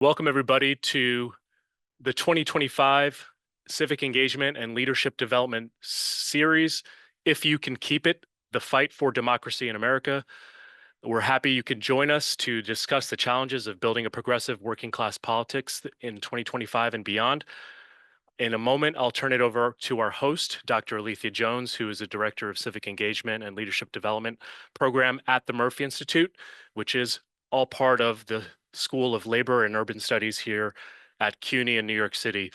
Welcome, everybody, to the 2025 Civic Engagement and Leadership Development Series. If you can keep it, the fight for democracy in America. We're happy you can join us to discuss the challenges of building a progressive working class politics in 2025 and beyond. In a moment, I'll turn it over to our host, Dr. Alethea Jones, who is the Director of Civic Engagement and Leadership Development Program at the Murphy Institute, which is all part of the School of Labor and Urban Studies here at CUNY in New York City.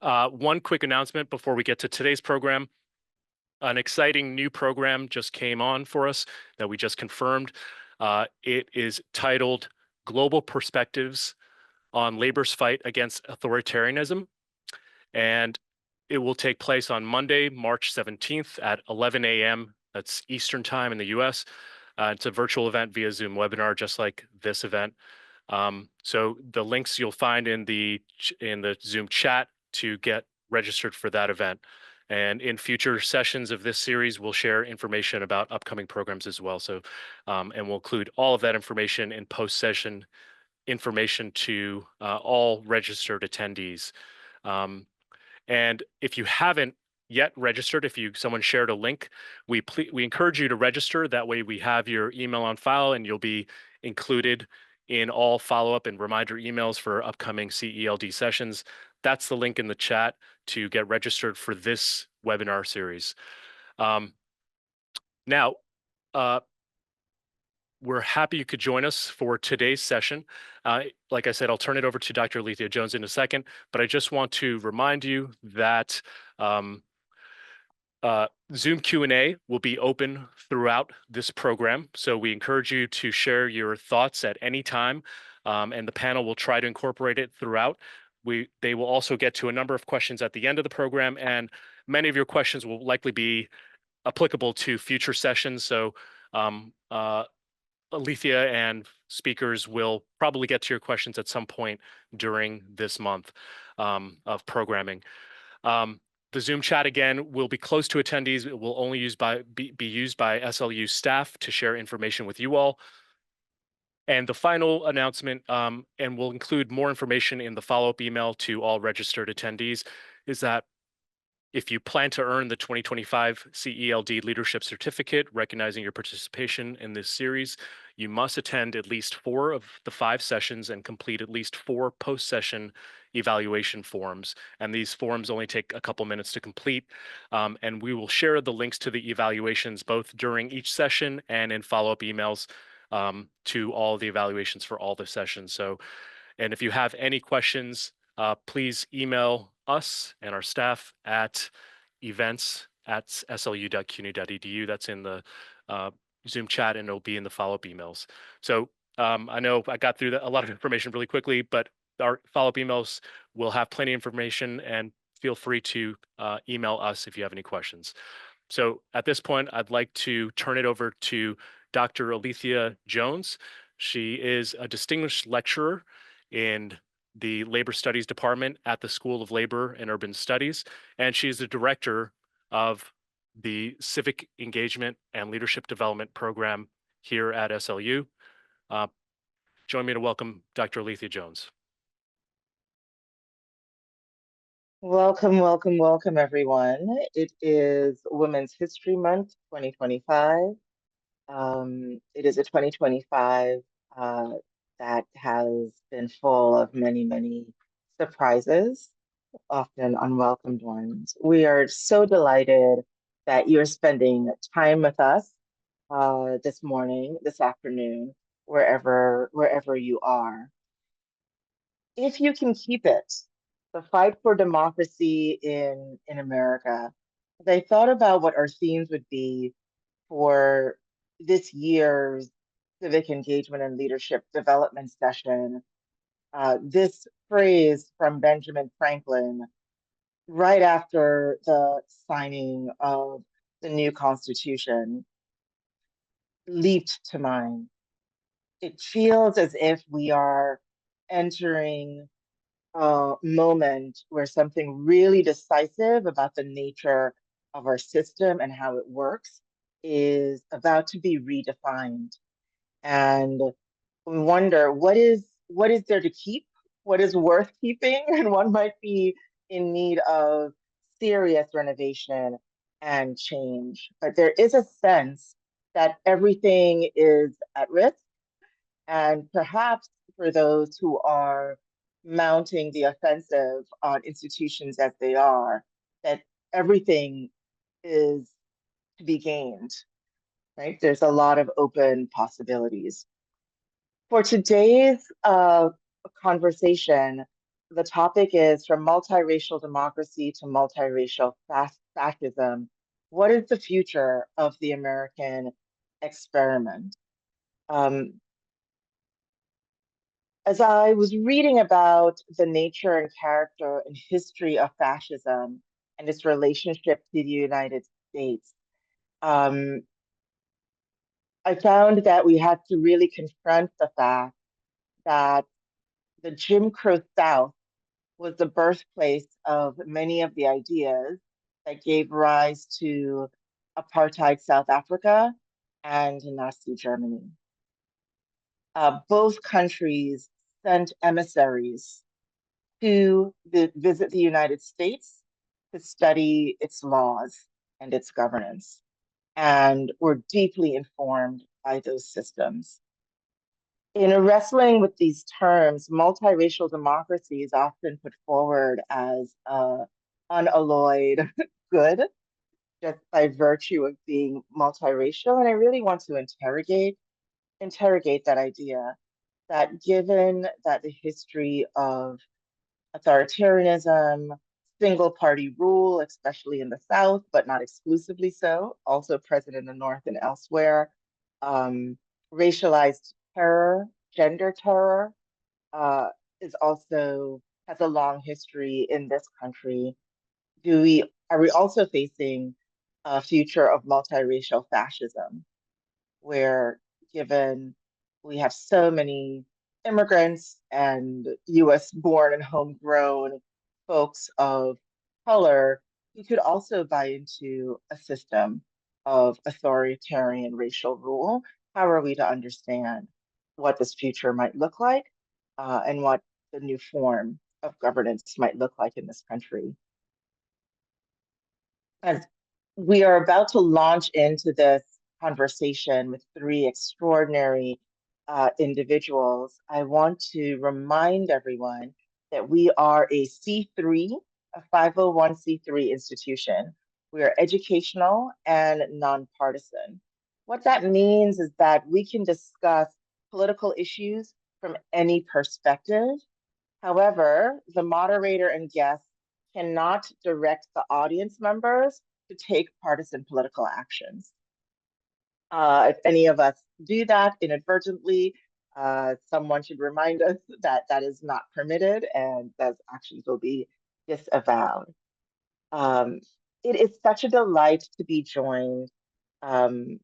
One quick announcement before we get to today's program. An exciting new program just came on for us that we just confirmed. It is titled Global Perspectives on Labor's Fight Against Authoritarianism. And it will take place on Monday, March 17th at 11 a.m. That's Eastern Time in the US. It's a virtual event via Zoom webinar, just like this event. So the links you'll find in the Zoom chat to get registered for that event. And in future sessions of this series, we'll share information about upcoming programs as well. So, and we'll include all of that information in post-session information to all registered attendees. And if you haven't yet registered, if someone shared a link, we encourage you to register. That way we have your email on file and you'll be included in all follow-up and reminder emails for upcoming CELD sessions. That's the link in the chat to get registered for this webinar series. Now, we're happy you could join us for today's session. Like I said, I'll turn it over to Dr. Alethea Jones in a second, but I just want to remind you that Zoom Q&A will be open throughout this program. So we encourage you to share your thoughts at any time, and the panel will try to incorporate it throughout. They will also get to a number of questions at the end of the program, and many of your questions will likely be applicable to future sessions. So Alethea and speakers will probably get to your questions at some point during this month of programming. The Zoom chat, again, will be closed to attendees. It will only be used by SLU staff to share information with you all. And the final announcement, and we'll include more information in the follow-up email to all registered attendees, is that if you plan to earn the 2025 CELD Leadership Certificate, recognizing your participation in this series, you must attend at least 4 of the 5 sessions and complete at least 4 post-session evaluation forms. And these forms only take a couple minutes to complete. And we will share the links to the evaluations both during each session and in follow-up emails to all the evaluations for all the sessions. So, and if you have any questions, please email us and our staff at events@slu.cuny.edu. That's in the Zoom chat, and it'll be in the follow-up emails. So I know I got through a lot of information really quickly, but our follow-up emails will have plenty of information, and feel free to email us if you have any questions. So at this point, I'd like to turn it over to Dr. Alethea Jones. She is a distinguished lecturer in the Labor Studies Department at the School of Labor and Urban Studies, and she is the director of the Civic Engagement and Leadership Development Program here at SLU. Join me to welcome Dr. Alethea Jones. Welcome, welcome, welcome, everyone. It is Women's History Month 2025. It is a 2025 that has been full of many, many surprises, often unwelcomed ones. We are so delighted that you're spending time with us this morning, this afternoon, wherever you are. If you can keep it, the fight for democracy in America. I thought about what our themes would be for this year's civic engagement and leadership development session. This phrase from Benjamin Franklin, right after the signing of the new Constitution, leaped to mind. It feels as if we are entering a moment where something really decisive about the nature of our system and how it works is about to be redefined. And we wonder, what is what is there to keep, what is worth keeping, and what might be in need of serious renovation and change. But there is a sense that everything is at risk, and perhaps for those who are mounting the offensive on institutions as they are, that everything is to be gained, right? There's a lot of open possibilities. For today's conversation, the topic is from multiracial democracy to multiracial fascism. What is the future of the American experiment? Um, as I was reading about the nature and character and history of fascism and its relationship to the United States, um, I found that we had to really confront the fact that the Jim Crow South was the birthplace of many of the ideas that gave rise to apartheid South Africa and Nazi Germany. Both countries sent emissaries to visit the United States to study its laws and its governance, and were deeply informed by those systems. In wrestling with these terms, multiracial democracy is often put forward as unalloyed good, just by virtue of being multiracial. And I really want to interrogate that idea, that given that the history of authoritarianism, single party rule, especially in the South, but not exclusively so, also present in the North and elsewhere, um, racialized terror, gender terror, uh, is also has a long history in this country. Are we also facing a future of multiracial fascism, where given we have so many immigrants and US born and homegrown folks of color, we could also buy into a system of authoritarian racial rule? How are we to understand what this future might look like, and what the new form of governance might look like in this country? As we are about to launch into this conversation with three extraordinary individuals, I want to remind everyone that we are a C3, a 501c3 institution. We are educational and nonpartisan. What that means is that we can discuss political issues from any perspective. However, the moderator and guests cannot direct the audience members to take partisan political actions. If any of us do that inadvertently, someone should remind us that that is not permitted and those actions will be disavowed. Um, it is such a delight to be joined um,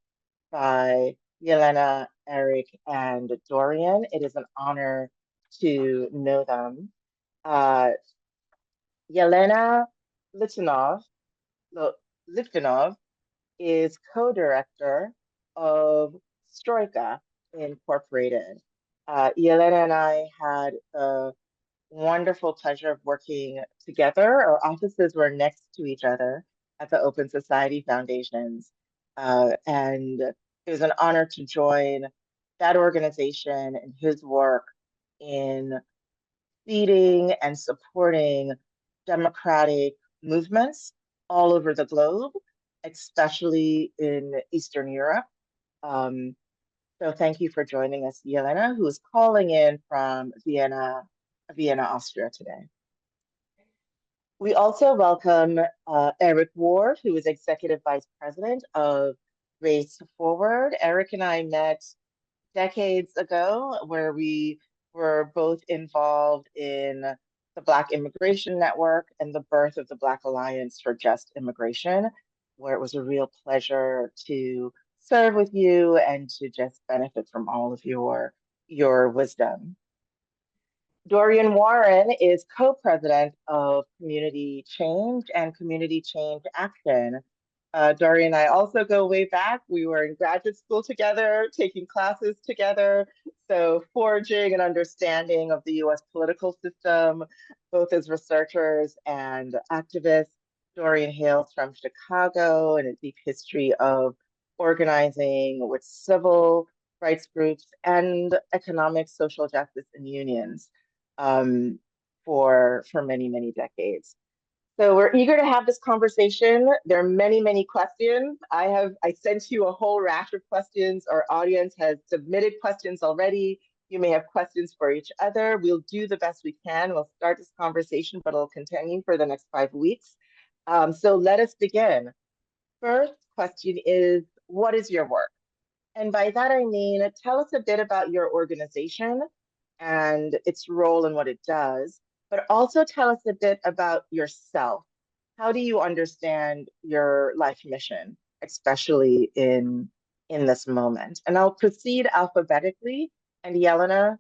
by Yelena, Eric, and Dorian. It is an honor to know them. Uh, Yelena Litvinov, Litvinov is co-director of Stroika Incorporated. Yelena and I had the wonderful pleasure of working together. Our offices were next to each other at the Open Society Foundations. And it was an honor to join that organization and his work in feeding and supporting democratic movements all over the globe, especially in Eastern Europe. Um, so thank you for joining us, Yelena, who is calling in from Vienna, Austria today. We also welcome Eric Ward, who is Executive Vice President of Race Forward. Eric and I met decades ago, where we were both involved in the Black Immigration Network and the birth of the Black Alliance for Just Immigration, where it was a real pleasure to serve with you and to just benefit from all of your wisdom. Dorian Warren is co-president of Community Change and Community Change Action, Dory and I also go way back. We were in graduate school together, taking classes together. So, forging an understanding of the US political system, both as researchers and activists. Dorian hails from Chicago and a deep history of organizing with civil rights groups and economic, social justice, and unions um, for many, many decades. So we're eager to have this conversation. There are many, many questions. I sent you a whole rash of questions. Our audience has submitted questions already. You may have questions for each other. We'll do the best we can. We'll start this conversation, but it'll continue for the next 5 weeks. So let us begin. First question is, what is your work? And by that, I mean, tell us a bit about your organization and its role and what it does, but also tell us a bit about yourself. How do you understand your life mission, especially in this moment? And I'll proceed alphabetically. And Yelena,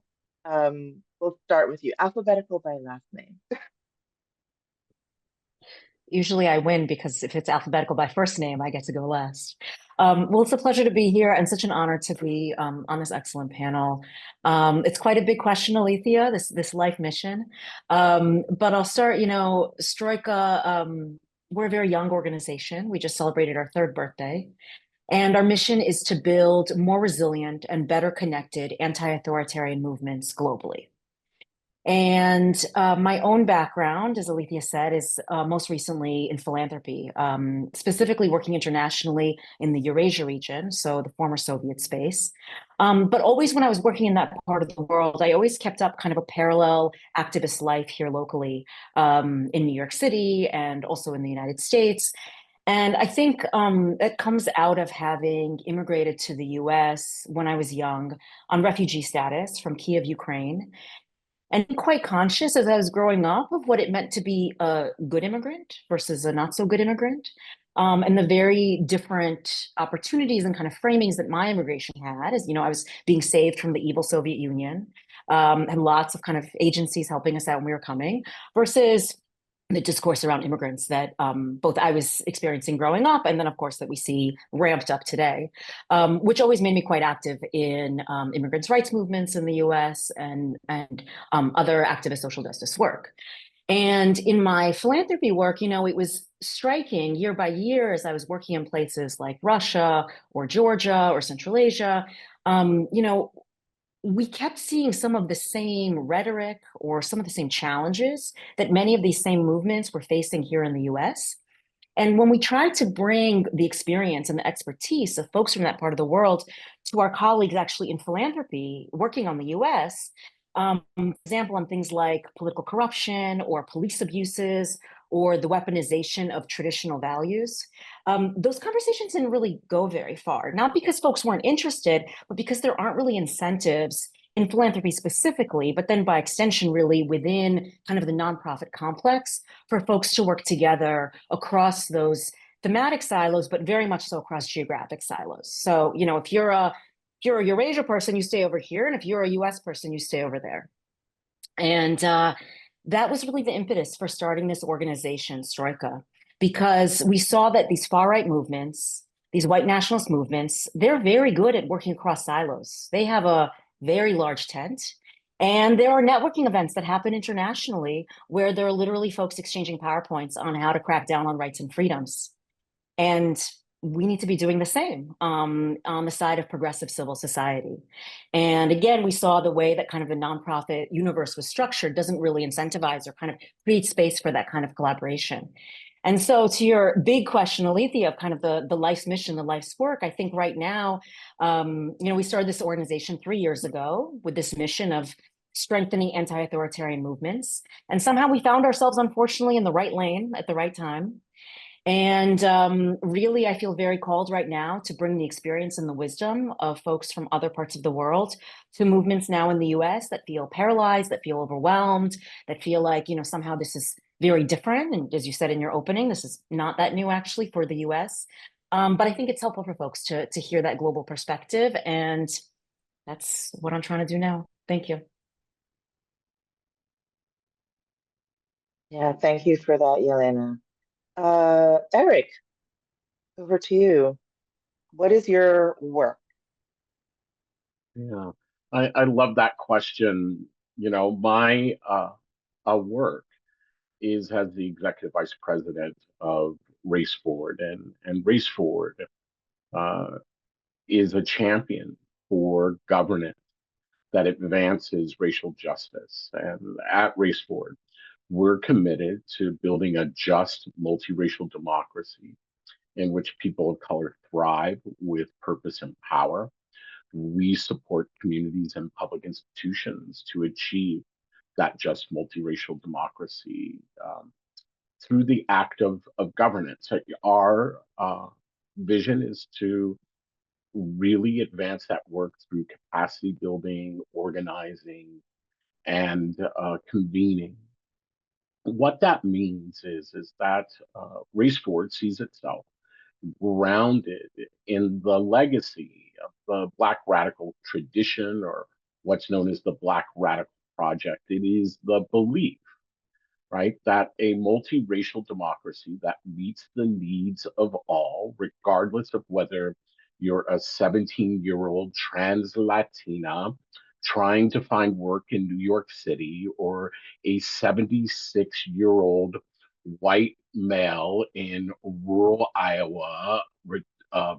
we'll start with you, alphabetical by last name. Usually I win because if it's alphabetical by first name, I get to go last. Well, it's a pleasure to be here and such an honor to be on this excellent panel. It's quite a big question, Alethea, this life mission. But I'll start, Stroika, we're a very young organization. We just celebrated our third birthday. And our mission is to build more resilient and better connected anti-authoritarian movements globally. And my own background, as Alethea said, is most recently in philanthropy, specifically working internationally in the Eurasia region, so the former Soviet space. But always when I was working in that part of the world, I always kept up kind of a parallel activist life here locally in New York City and also in the United States. And I think it comes out of having immigrated to the US when I was young on refugee status from Kiev, Ukraine, and quite conscious as I was growing up of what it meant to be a good immigrant versus a not so good immigrant, and the very different opportunities and kind of framings that my immigration had. As you know, I was being saved from the evil Soviet Union, had lots of kind of agencies helping us out when we were coming, versus the discourse around immigrants that both I was experiencing growing up, and then, of course, that we see ramped up today, which always made me quite active in immigrants' rights movements in the US and other activist social justice work. And in my philanthropy work, it was striking year by year as I was working in places like Russia or Georgia or Central Asia. We kept seeing some of the same rhetoric or some of the same challenges that many of these same movements were facing here in the US. And when we tried to bring the experience and the expertise of folks from that part of the world to our colleagues actually in philanthropy working on the US, for example, on things like political corruption or police abuses or the weaponization of traditional values, those conversations didn't really go very far. Not because folks weren't interested, but because there aren't really incentives in philanthropy specifically, but then by extension, really within kind of the nonprofit complex for folks to work together across those thematic silos, but very much so across geographic silos. So, if you're a Eurasia person, you stay over here, and if you're a US person, you stay over there. And that was really the impetus for starting this organization, Stroika, because we saw that these far-right movements, these white nationalist movements, they're very good at working across silos. They have a very large tent. And there are networking events that happen internationally where there are literally folks exchanging PowerPoints on how to crack down on rights and freedoms. And we need to be doing the same on the side of progressive civil society. And again, we saw the way that kind of the nonprofit universe was structured doesn't really incentivize or kind of create space for that kind of collaboration. And so to your big question, Alethea, of kind of the life's mission, the life's work, I think right now, we started this organization 3 years ago with this mission of strengthening anti-authoritarian movements. And somehow we found ourselves, unfortunately, in the right lane at the right time. And really, I feel very called right now to bring the experience and the wisdom of folks from other parts of the world to movements now in the US that feel paralyzed, that feel overwhelmed, that feel like, somehow this is very different. And as you said in your opening, this is not that new actually for the US. But I think it's helpful for folks to hear that global perspective. And that's what I'm trying to do now. Thank you. Yeah, thank you for that, Yelena. Eric. over to you. What is your work? Yeah, I love that question. You know, my work is as the executive vice president of Race Forward, and Race Forward uh, is a champion for governance that advances racial justice. And at Race Forward, we're committed to building a just multiracial democracy in which people of color thrive with purpose and power. We support communities and public institutions to achieve that just multiracial democracy through the act of governance. Our vision is to really advance that work through capacity building, organizing, and convening. What that means is that Race Forward sees itself grounded in the legacy of the Black radical tradition, or what's known as the Black Radical Project. It is the belief, right, that a multiracial democracy that meets the needs of all, regardless of whether you're a 17-year-old trans Latina trying to find work in New York City or a 76-year-old white male in rural Iowa,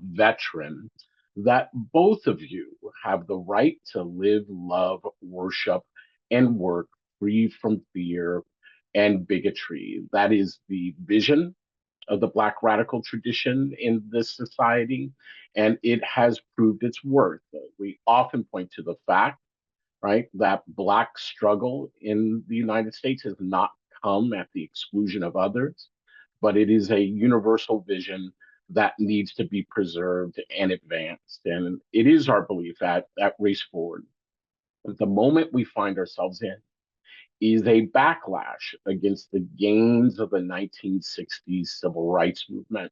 veteran, that both of you have the right to live, love, worship, and work free from fear and bigotry. That is the vision of the Black radical tradition in this society, and it has proved its worth. We often point to the fact, right, that Black struggle in the United States has not come at the exclusion of others, but it is a universal vision that needs to be preserved and advanced. And it is our belief at Race Forward that the moment we find ourselves in is a backlash against the gains of the 1960s civil rights movement.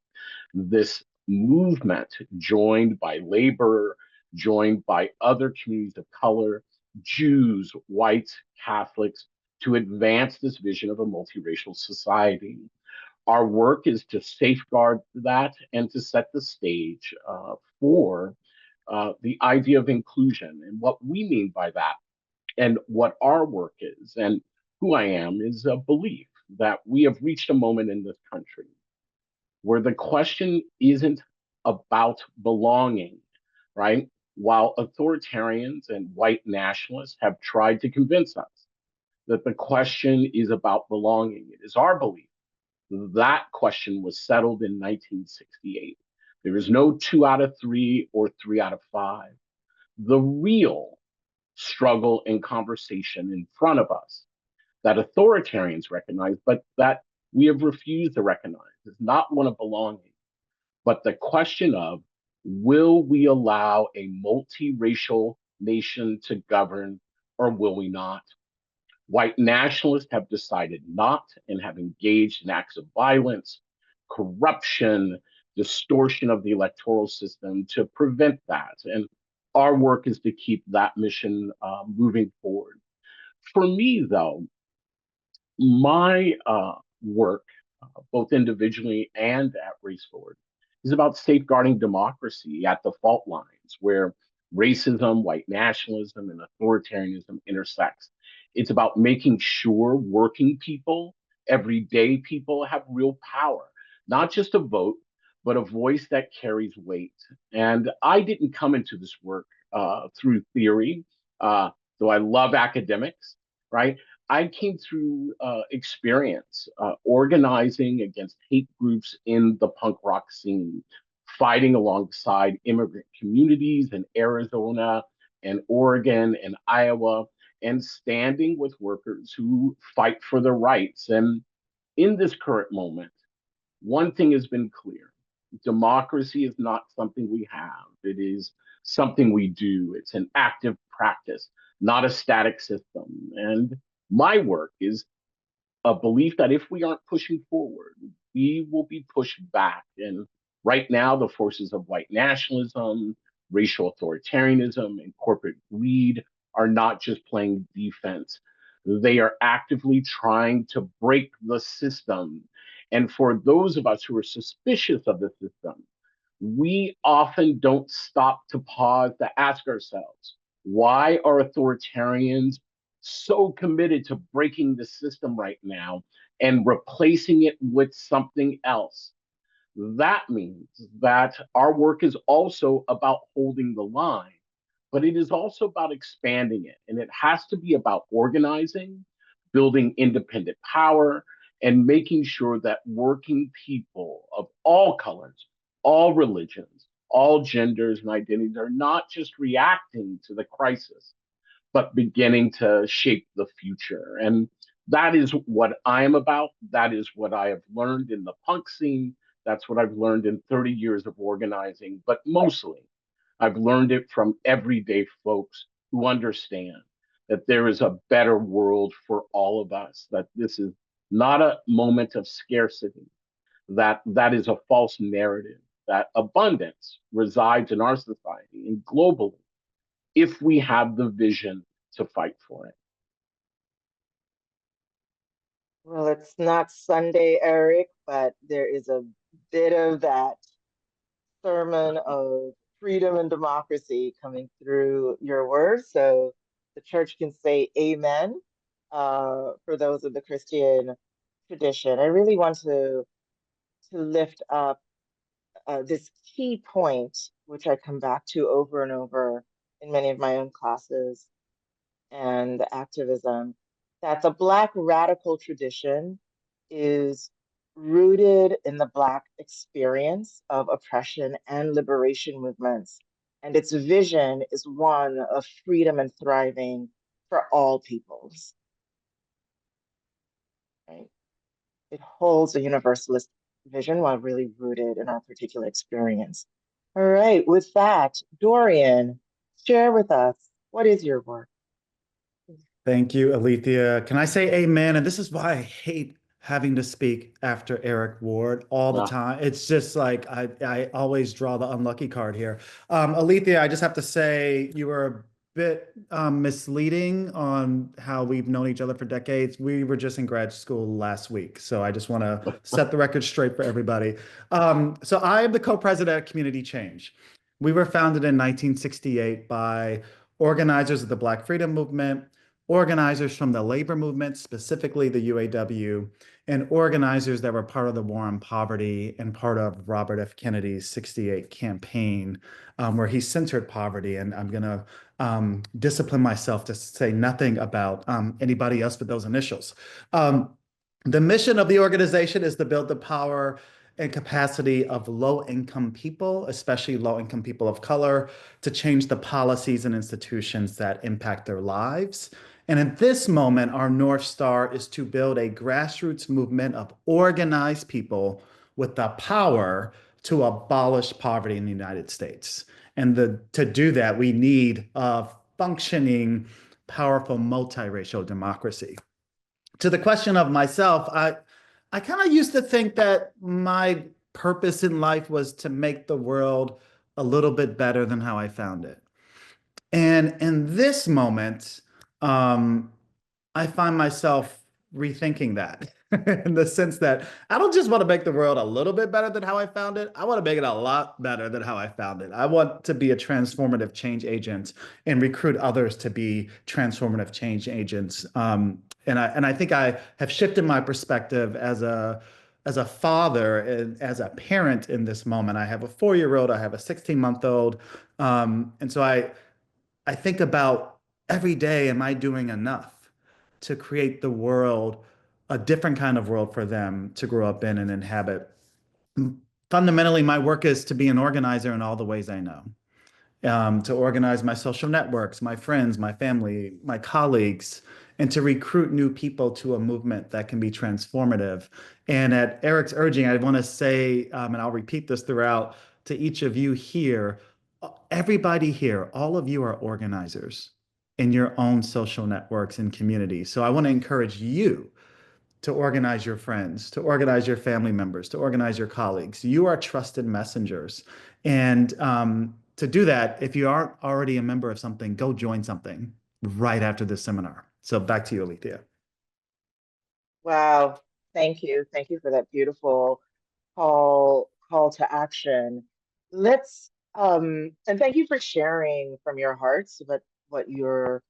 This movement, joined by labor, joined by other communities of color, Jews, whites, Catholics, to advance this vision of a multiracial society. Our work is to safeguard that and to set the stage for the idea of inclusion. And what we mean by that, and what our work is, and who I am, is a belief that we have reached a moment in this country where the question isn't about belonging, right? While authoritarians and white nationalists have tried to convince us that the question is about belonging, it is our belief that question was settled in 1968. There is no 2 out of 3 or 3 out of 5. The real struggle and conversation in front of us that authoritarians recognize, but that we have refused to recognize, is not one of belonging, but the question of, will we allow a multiracial nation to govern, or will we not? White nationalists have decided not, and have engaged in acts of violence, corruption, distortion of the electoral system to prevent that. And our work is to keep that mission moving forward. For me, though, my work, both individually and at Race Forward, is about safeguarding democracy at the fault lines where racism, white nationalism, and authoritarianism intersects. It's about making sure working people, everyday people, have real power, not just a vote, but a voice that carries weight. And I didn't come into this work through theory, though I love academics, right? I came through experience organizing against hate groups in the punk rock scene, fighting alongside immigrant communities in Arizona and Oregon and Iowa, and standing with workers who fight for their rights. And in this current moment, one thing has been clear: democracy is not something we have, it is something we do. It's an active practice, not a static system. And my work is a belief that if we aren't pushing forward, we will be pushed back. And right now, the forces of white nationalism, racial authoritarianism, and corporate greed are not just playing defense. They are actively trying to break the system. And for those of us who are suspicious of the system, we often don't stop to pause to ask ourselves, why are authoritarians so committed to breaking the system right now and replacing it with something else? That means that our work is also about holding the line, but it is also about expanding it. And it has to be about organizing, building independent power, and making sure that working people of all colors, all religions, all genders and identities are not just reacting to the crisis, but beginning to shape the future. And that is what I am about. That is what I have learned in the punk scene. That's what I've learned in 30 years of organizing. But mostly, I've learned it from everyday folks who understand that there is a better world for all of us, that this is not a moment of scarcity, that is a false narrative, that abundance resides in our society and globally if we have the vision to fight for it. Well, it's not Sunday, Eric, but there is a bit of that sermon of freedom and democracy coming through your words. So the church can say amen for those of the Christian tradition. I really want to lift up this key point, which I come back to over and over in many of my own classes and activism, that the Black radical tradition is rooted in the Black experience of oppression and liberation movements. And its vision is one of freedom and thriving for all peoples, right? It holds a universalist vision while really rooted in our particular experience. All right, with that, Dorian, share with us, what is your work? Thank you, Alethea. Can I say amen? And this is why I hate having to speak after Eric Ward all the time. It's just like I always draw the unlucky card here. Alethea, I just have to say you were a bit misleading on how we've known each other for decades. We were just in grad school last week. So I just want to set the record straight for everybody. So I am the co-president of Community Change. We were founded in 1968 by organizers of the Black Freedom Movement, organizers from the labor movement, specifically the UAW, and organizers that were part of the War on Poverty and part of Robert F. Kennedy's 68 campaign, where he centered poverty. And I'm going to discipline myself to say nothing about anybody else but those initials. The mission of the organization is to build the power and capacity of low-income people, especially low-income people of color, to change the policies and institutions that impact their lives. And at this moment, our North Star is to build a grassroots movement of organized people with the power to abolish poverty in the United States. And to do that, we need a functioning, powerful, multiracial democracy. To the question of myself, I kind of used to think that my purpose in life was to make the world a little bit better than how I found it. And in this moment, I find myself rethinking that in the sense that I don't just want to make the world a little bit better than how I found it. I want to make it a lot better than how I found it. I want to be a transformative change agent and recruit others to be transformative change agents. And I think I have shifted my perspective as a father and as a parent in this moment. I have a 4-year-old, I have a 16-month-old. And so I think about every day, am I doing enough to create the world, a different kind of world for them to grow up in and inhabit? Fundamentally, my work is to be an organizer in all the ways I know. To organize my social networks, my friends, my family, my colleagues, and to recruit new people to a movement that can be transformative. And at Eric's urging, I want to say, and I'll repeat this throughout, to each of you here, everybody here, all of you are organizers in your own social networks and communities. So I want to encourage you to organize your friends, to organize your family members, to organize your colleagues. You are trusted messengers. And to do that, if you aren't already a member of something, go join something right after this seminar. So back to you, Alethea. Wow, thank you. Thank you for that beautiful call to action. let's and thank you for sharing from your hearts what you're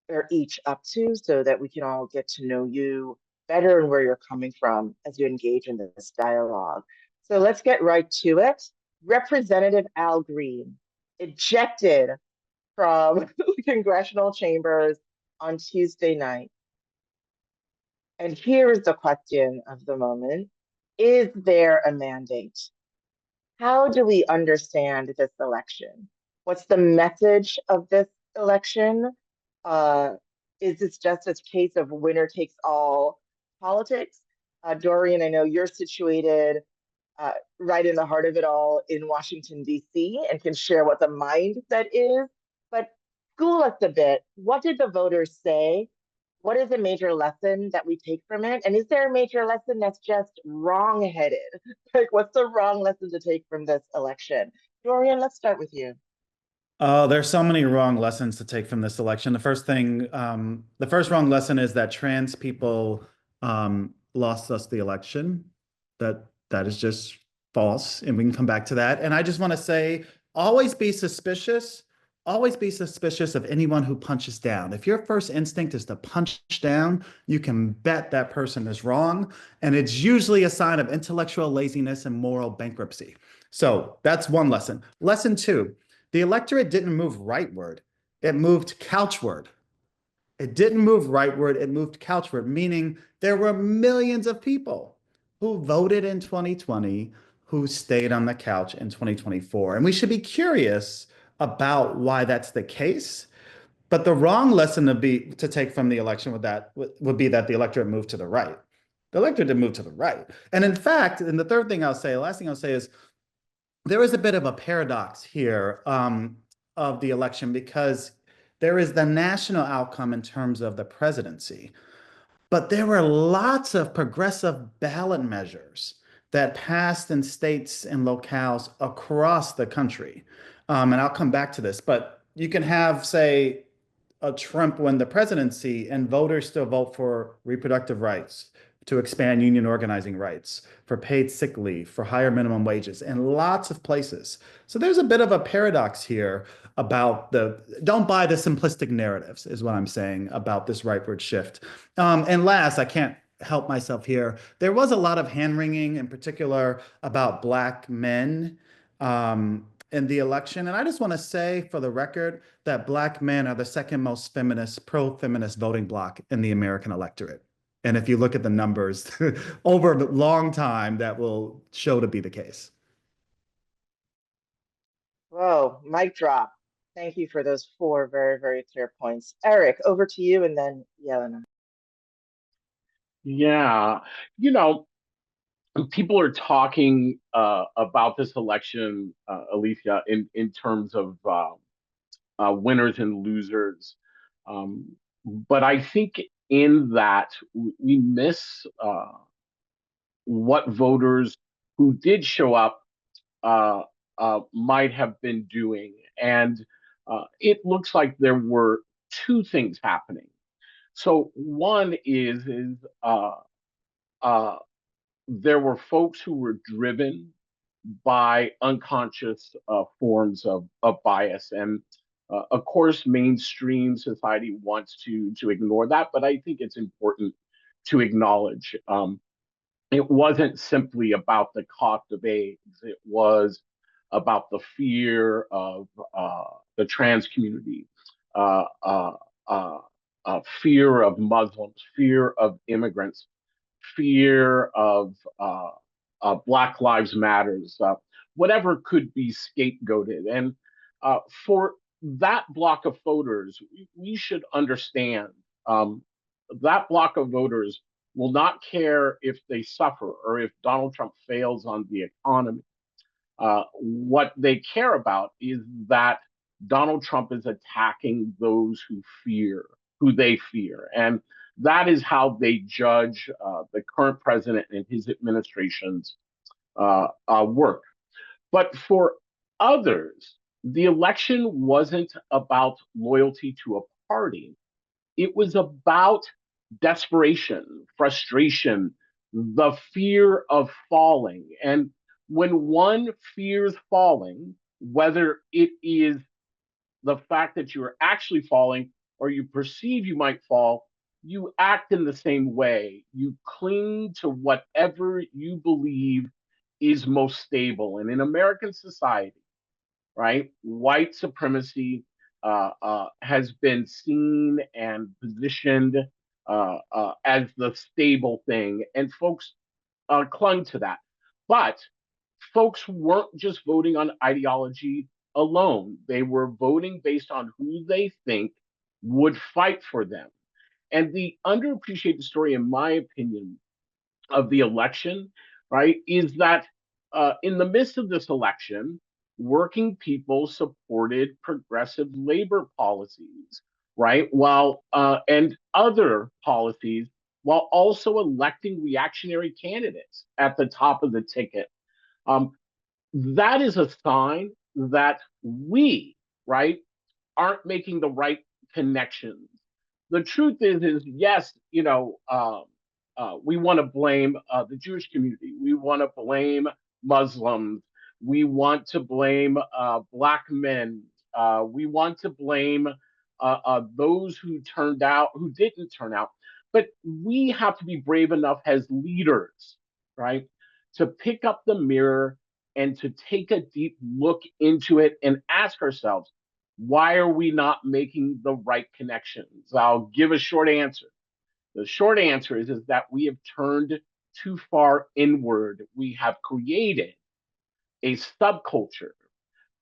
are each up to so that we can all get to know you better and where you're coming from as you engage in this dialogue. So let's get right to it. Representative Al Green, ejected from the congressional chambers on Tuesday night. And here is the question of the moment. Is there a mandate? How do we understand this election? What's the message of this election? Uh, is this just a case of winner takes all politics? Dorian, I know you're situated right in the heart of it all in Washington, D.C., and can share what the mindset is. But school us a bit. What did the voters say? What is a major lesson that we take from it? And is there a major lesson that's just wrong-headed? Like, what's the wrong lesson to take from this election? Dorian, let's start with you. Oh, there's so many wrong lessons to take from this election. The first wrong lesson is that trans people lost us the election. That is just false, and we can come back to that. And I just want to say, always be suspicious. Always be suspicious of anyone who punches down. If your first instinct is to punch down, you can bet that person is wrong, and it's usually a sign of intellectual laziness and moral bankruptcy. So that's one lesson. Lesson two. The electorate didn't move rightward. It moved couchward. It didn't move rightward. It moved couchward, meaning there were millions of people who voted in 2020 who stayed on the couch in 2024. And we should be curious about why that's the case. But the wrong lesson to take from the election would be that the electorate moved to the right. The electorate didn't move to the right. And in fact, and the last thing I'll say is, there is a bit of a paradox here of the election, because there is the national outcome in terms of the presidency, but there were lots of progressive ballot measures that passed in states and locales across the country. And I'll come back to this, but you can have, say, a Trump win the presidency and voters still vote for reproductive rights, to expand union organizing rights, for paid sick leave, for higher minimum wages in lots of places. So there's a bit of a paradox here about don't buy the simplistic narratives, is what I'm saying about this rightward shift. And last, I can't help myself here. There was a lot of hand wringing, in particular about Black men in the election. And I just want to say, for the record, that Black men are the second most pro-feminist voting bloc in the American electorate. And if you look at the numbers over a long time, that will show to be the case. Whoa, mic drop. Thank you for those four very, very clear points. Eric, over to you, and then Yelena. Yeah, you know, people are talking about this election, Alicia, in terms of winners and losers. But I think in that we miss what voters who did show up might have been doing. And it looks like there were two things happening. So one is uh, there were folks who were driven by unconscious forms of bias. And of course, mainstream society wants to ignore that, but I think it's important to acknowledge. It wasn't simply about the cost of AIDS. It was about the fear of the trans community, uh, uh, uh, fear of Muslims, fear of immigrants, fear of Black Lives Matters, whatever could be scapegoated. And for that block of voters, we should understand that block of voters will not care if they suffer or if Donald Trump fails on the economy. What they care about is that Donald Trump is attacking those who they fear. And that is how they judge the current president and his administration's work. But for others, the election wasn't about loyalty to a party. It was about desperation, frustration, the fear of falling. And When one fears falling, whether it is the fact that you're actually falling or you perceive you might fall, you act in the same way. You cling to whatever you believe is most stable. And in American society, right, white supremacy has been seen and positioned as the stable thing, and folks clung to that. But folks weren't just voting on ideology alone. They were voting based on who they think would fight for them. And the underappreciated story, in my opinion, of the election, right, is that in the midst of this election, working people supported progressive labor policies, right, while and other policies, while also electing reactionary candidates at the top of the ticket. Um, that is a sign that we, right, aren't making the right connections. The truth is yes, we want to blame the Jewish community. We want to blame Muslims. We want to blame Black men. We want to blame those who didn't turn out. But we have to be brave enough as leaders, right, to pick up the mirror and to take a deep look into it and ask ourselves, why are we not making the right connections? I'll give a short answer. The short answer is that we have turned too far inward. We have created a subculture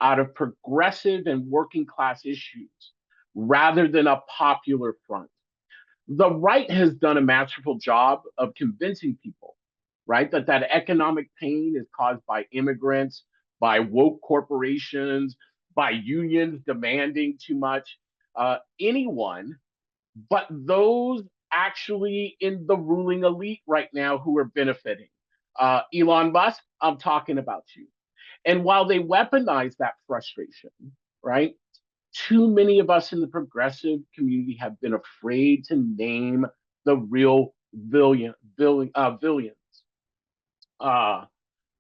out of progressive and working class issues rather than a popular front. The right has done a masterful job of convincing people, right, that economic pain is caused by immigrants, by woke corporations, by unions demanding too much. Anyone but those actually in the ruling elite right now who are benefiting. Elon Musk, I'm talking about you. And while they weaponize that frustration, right, too many of us in the progressive community have been afraid to name the real villains. Uh,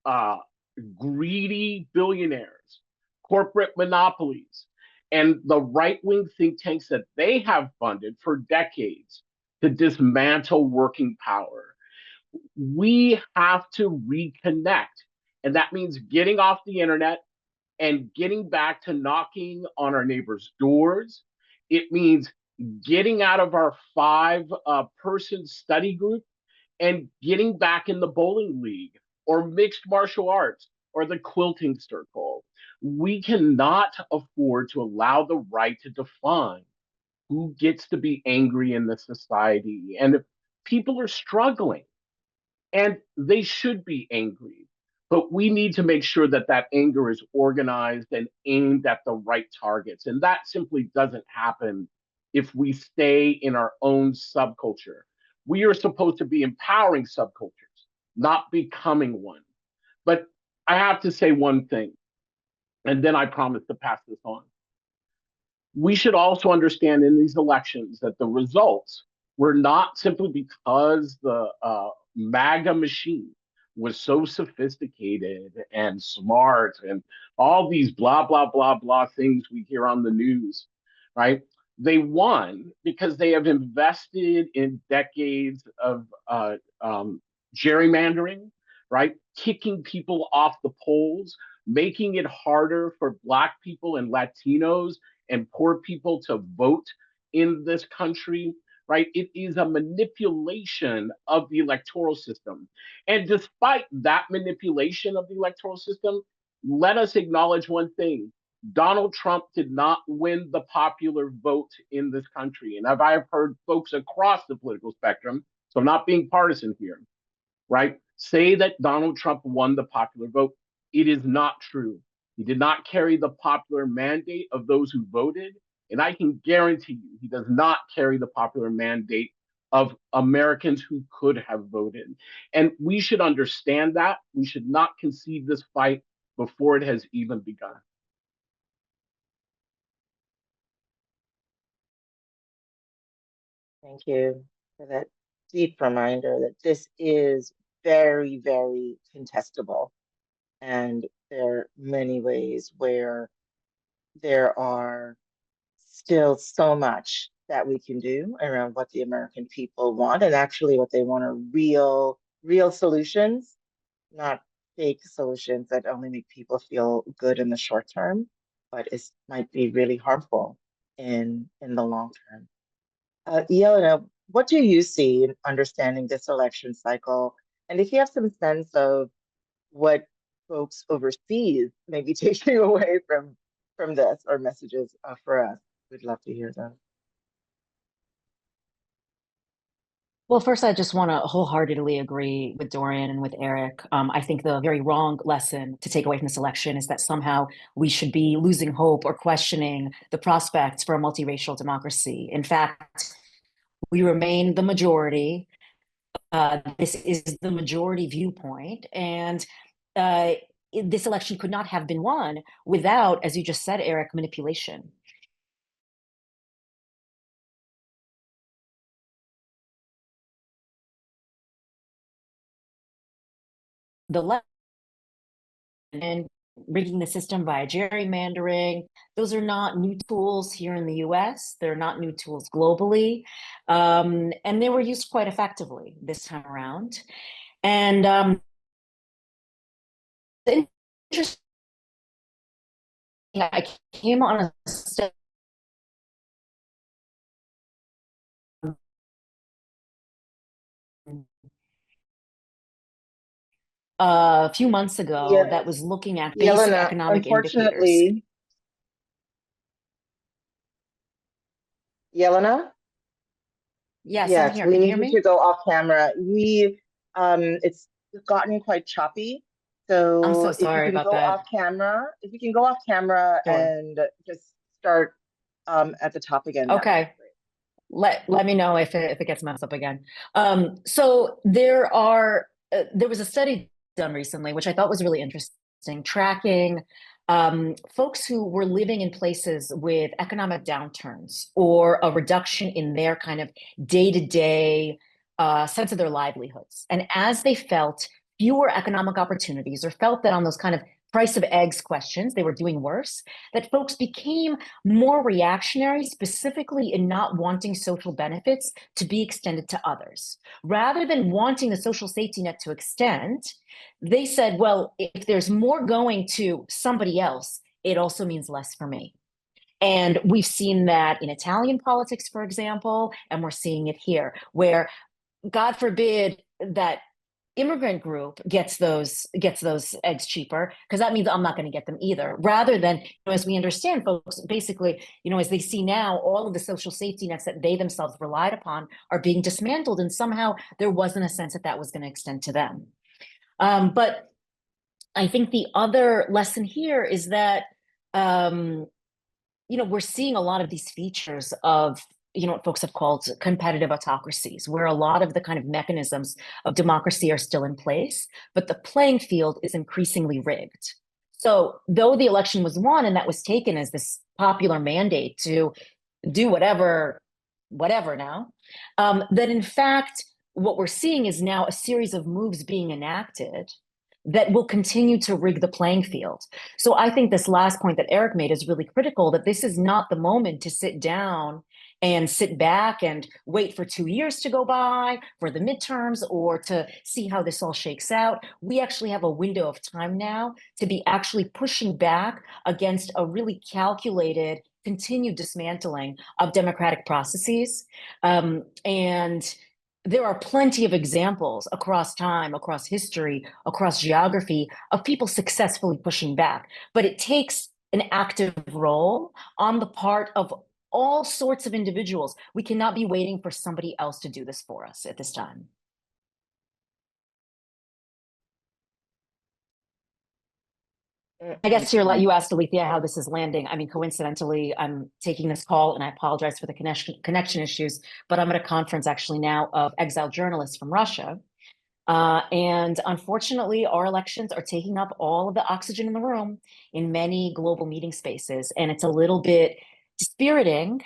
uh, Greedy billionaires, corporate monopolies, and the right wing think tanks that they have funded for decades to dismantle working power. We have to reconnect. And that means getting off the internet and getting back to knocking on our neighbors' doors. It means getting out of our five-person study group and getting back in the bowling league or mixed martial arts or the quilting circle. We cannot afford to allow the right to define who gets to be angry in this society. And people are struggling and they should be angry. But we need to make sure that that anger is organized and aimed at the right targets. And that simply doesn't happen if we stay in our own subculture. We are supposed to be empowering subcultures, not becoming one. But I have to say one thing, and then I promise to pass this on. We should also understand in these elections that the results were not simply because the MAGA machine was so sophisticated and smart and all these blah, blah, blah, blah things we hear on the news, right? They won because they have invested in decades of gerrymandering, right? Kicking people off the polls, making it harder for Black people and Latinos and poor people to vote in this country, right? It is a manipulation of the electoral system. And despite that manipulation of the electoral system, let us acknowledge one thing. Donald Trump did not win the popular vote in this country. And I've heard folks across the political spectrum, so I'm not being partisan here, right, say that Donald Trump won the popular vote. It is not true. He did not carry the popular mandate of those who voted. And I can guarantee you, he does not carry the popular mandate of Americans who could have voted. And we should understand that. We should not concede this fight before it has even begun. Thank you for that deep reminder that this is very, very contestable. And there are many ways where there are still so much that we can do around what the American people want, and actually what they want are real solutions, not fake solutions that only make people feel good in the short term, but it might be really harmful in the long term. Yelena, what do you see in understanding this election cycle? And if you have some sense of what folks overseas may be taking away from this or messages for us, we'd love to hear them. Well, first, I just want to wholeheartedly agree with Dorian and with Eric. I think the very wrong lesson to take away from this election is that somehow we should be losing hope or questioning the prospects for a multiracial democracy. In fact, we remain the majority. This is the majority viewpoint. And this election could not have been won without, as you just said, Eric, manipulation. The left and rigging the system via gerrymandering. Those are not new tools here in the US. They're not new tools globally. And they were used quite effectively this time around. And interesting, I came on a study a few months ago that was looking at basic Yelena, economic indicators. unfortunately, Yelena, Yes, I'm yes, here. we Can you need hear you me? to go off camera. It's gotten quite choppy. I'm so So if you sorry can about go that. off camera, if you can go off camera Sure. and just start at the top again, that would be Okay. great. Let me know if it gets messed up again. So there was a study done recently, which I thought was really interesting, tracking folks who were living in places with economic downturns or a reduction in their kind of day-to-day sense of their livelihoods. And as they felt fewer economic opportunities or felt that on those kind of price of eggs questions, they were doing worse, that folks became more reactionary, specifically in not wanting social benefits to be extended to others. Rather than wanting the social safety net to extend, they said, well, if there's more going to somebody else, it also means less for me. And we've seen that in Italian politics, for example, and we're seeing it here, where God forbid that immigrant group gets those eggs cheaper, because that means I'm not going to get them either. Rather than, as we understand, folks basically, as they see now, all of the social safety nets that they themselves relied upon are being dismantled, and somehow there wasn't a sense that that was going to extend to them. But I think the other lesson here is that we're seeing a lot of these features of what folks have called competitive autocracies, where a lot of the kind of mechanisms of democracy are still in place, but the playing field is increasingly rigged. So though the election was won and that was taken as this popular mandate to do whatever now, that in fact, what we're seeing is now a series of moves being enacted that will continue to rig the playing field. So I think this last point that Eric made is really critical, that this is not the moment to sit down and sit back and wait for 2 years to go by for the midterms or to see how this all shakes out. We actually have a window of time now to be actually pushing back against a really calculated continued dismantling of democratic processes. And there are plenty of examples across time, across history, across geography of people successfully pushing back. But it takes an active role on the part of all sorts of individuals. We cannot be waiting for somebody else to do this for us at this time. I guess you asked Alethea how this is landing. I mean, coincidentally, I'm taking this call and I apologize for the connection issues, but I'm at a conference actually now of exiled journalists from Russia. And unfortunately, our elections are taking up all of the oxygen in the room in many global meeting spaces. And it's a little bit dispiriting,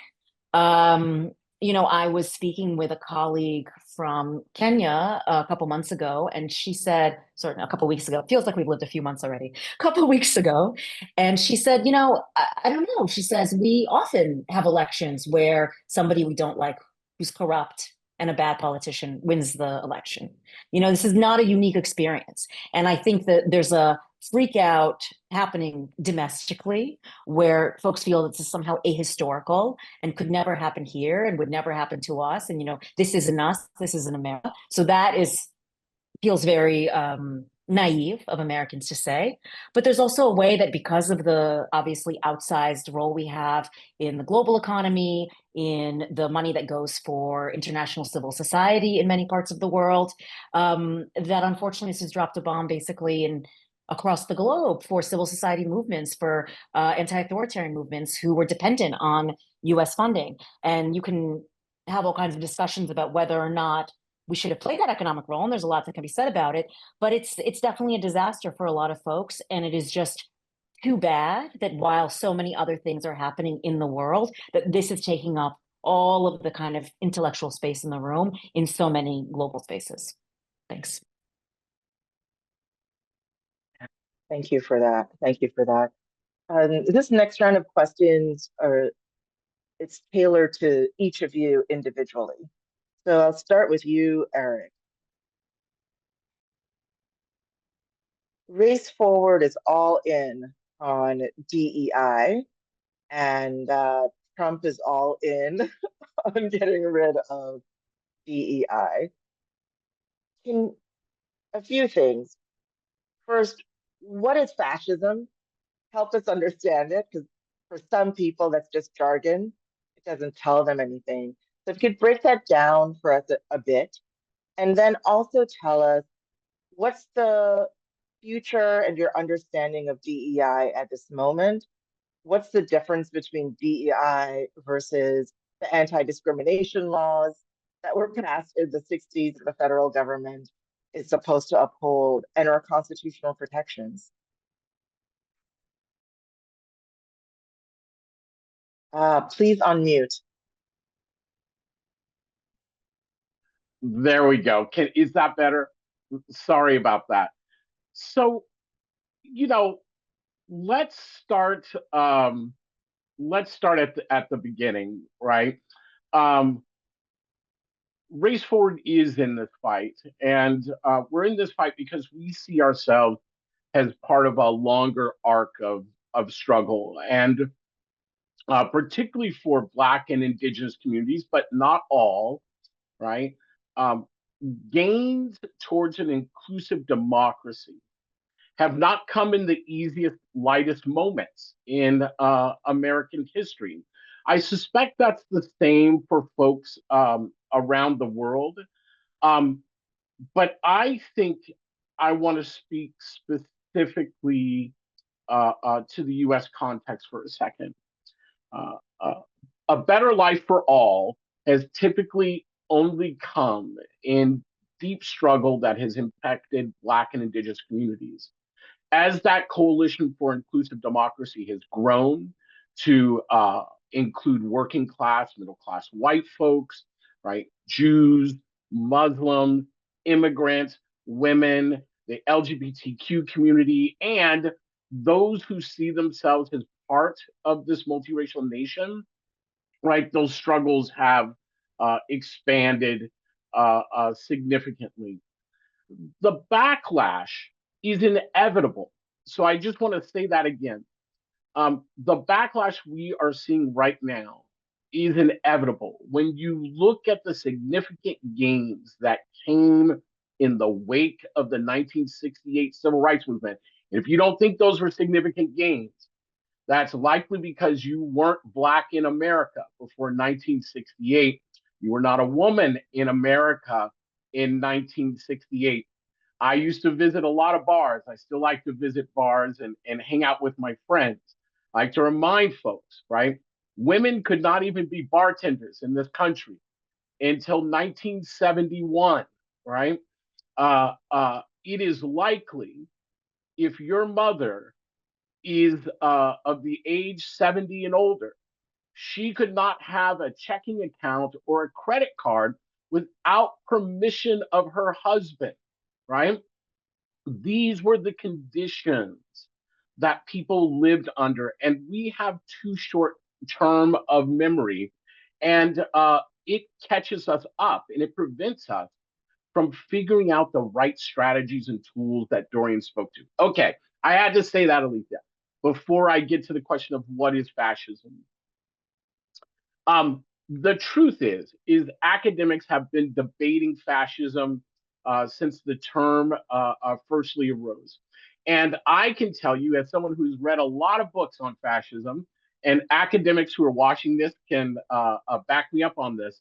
I was speaking with a colleague from Kenya a couple months ago, and she said, sorry, a couple weeks ago, it feels like we've lived a few months already, a couple weeks ago. And she said, I don't know. She says, we often have elections where somebody we don't like, who's corrupt and a bad politician, wins the election. This is not a unique experience. And I think that there's a freak out happening domestically where folks feel that this is somehow ahistorical and could never happen here and would never happen to us. And, this isn't us, this isn't America. So that feels very naive of Americans to say. But there's also a way that because of the obviously outsized role we have in the global economy, in the money that goes for international civil society in many parts of the world, that unfortunately this has dropped a bomb basically across the globe for civil society movements, for anti-authoritarian movements who were dependent on US funding. And you can have all kinds of discussions about whether or not we should have played that economic role, and there's a lot that can be said about it, but it's definitely a disaster for a lot of folks, and it is just too bad that while so many other things are happening in the world, that this is taking up all of the kind of intellectual space in the room in so many global spaces. Thanks. Thank you for that. Thank you for that. This next round of questions it's tailored to each of you individually. So I'll start with you, Eric. Race Forward is all in on DEI, and Trump is all in on getting rid of DEI. A few things. First, what is fascism? Help us understand it, because for some people that's just jargon. It doesn't tell them anything. So if you could break that down for us a bit, and then also tell us what's the future and your understanding of DEI at this moment. What's the difference between DEI versus the anti-discrimination laws that were passed in the 60s that the federal government is supposed to uphold, and our constitutional protections? Please unmute. There we go. Is that better? Sorry about that. So, let's start. Let's start at the beginning, right? Race Forward is in this fight, and we're in this fight because we see ourselves as part of a longer arc of struggle, and particularly for Black and Indigenous communities, but not all, right? Um, Gains towards an inclusive democracy have not come in the easiest, lightest moments in American history. I suspect that's the same for folks around the world. But I think I want to speak specifically to the US context for a second. Uh, uh, a better life for all has typically only come in deep struggle that has impacted Black and Indigenous communities. As that coalition for inclusive democracy has grown to include working class, middle class white folks, right? Jews, Muslims, immigrants, women, the LGBTQ community, and those who see themselves as part of this multiracial nation, right? Those struggles have expanded significantly. The backlash is inevitable. So I just want to say that again. The backlash we are seeing right now is inevitable. When you look at the significant gains that came in the wake of the 1968 civil rights movement, and if you don't think those were significant gains, that's likely because you weren't Black in America before 1968. You were not a woman in America in 1968. I used to visit a lot of bars. I still like to visit bars and hang out with my friends. I like to remind folks, right? Women could not even be bartenders in this country until 1971, right? It is likely if your mother is of the age 70 and older, She could not have a checking account or a credit card without permission of her husband, right? These were the conditions that people lived under, and we have too short term of memory, and it catches us up and it prevents us from figuring out the right strategies and tools that Dorian spoke to. Okay, I had to say that, Alethea, before I get to the question of what is fascism. The truth is academics have been debating fascism since the term firstly arose. And I can tell you, as someone who's read a lot of books on fascism, and academics who are watching this can back me up on this,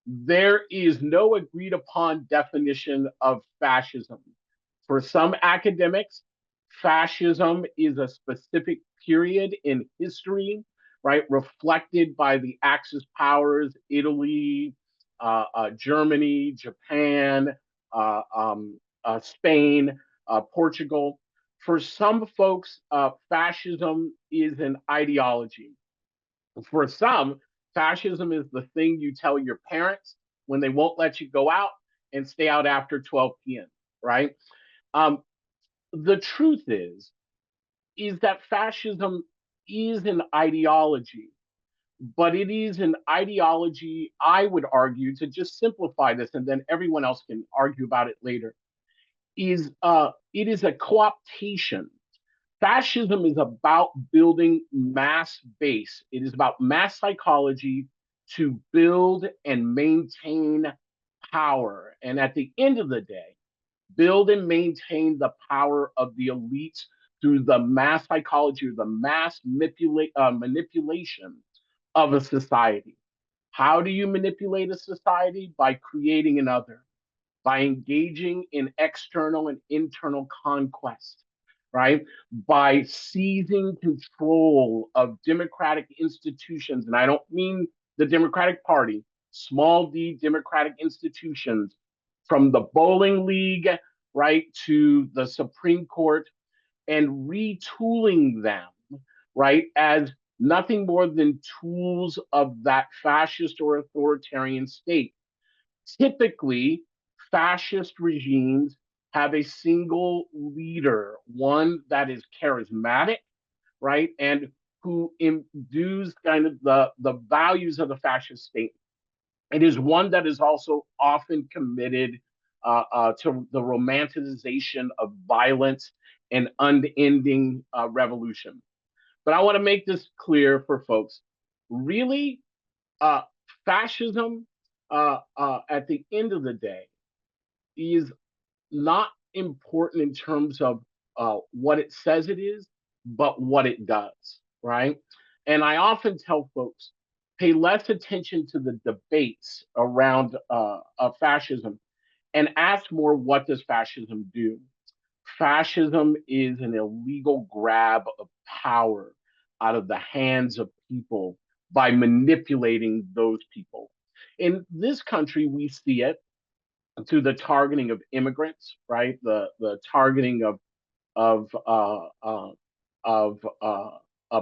there is no agreed upon definition of fascism. For some academics, fascism is a specific period in history, right, reflected by the Axis powers, Italy, Germany, Japan, Spain, Portugal. For some folks, fascism is an ideology. For some, fascism is the thing you tell your parents when they won't let you go out and stay out after 12 p.m., right? Um, the truth is that fascism is an ideology, but it is an ideology, I would argue, to just simplify this, and then everyone else can argue about it later, it is a co-optation. Fascism is about building mass base. It is about mass psychology to build and maintain power. And at the end of the day, build and maintain the power of the elites through the mass psychology or the mass manipulation of a society. How do you manipulate a society? By creating another, by engaging in external and internal conquest, right? By seizing control of democratic institutions. And I don't mean the Democratic Party, small d democratic institutions, from the bowling league, right, to the Supreme Court, and retooling them, right, as nothing more than tools of that fascist or authoritarian state. Typically, fascist regimes have a single leader, one that is charismatic, right, and who imbues kind of the values of the fascist state. It is one that is also often committed to the romanticization of violence and unending revolution. But I want to make this clear for folks. Really, uh, fascism, at the end of the day, is not important in terms of what it says it is, but what it does, right? And I often tell folks, pay less attention to the debates around fascism and ask more, what does fascism do? Fascism is an illegal grab of power out of the hands of people by manipulating those people. In this country, we see it through the targeting of immigrants, right? The targeting of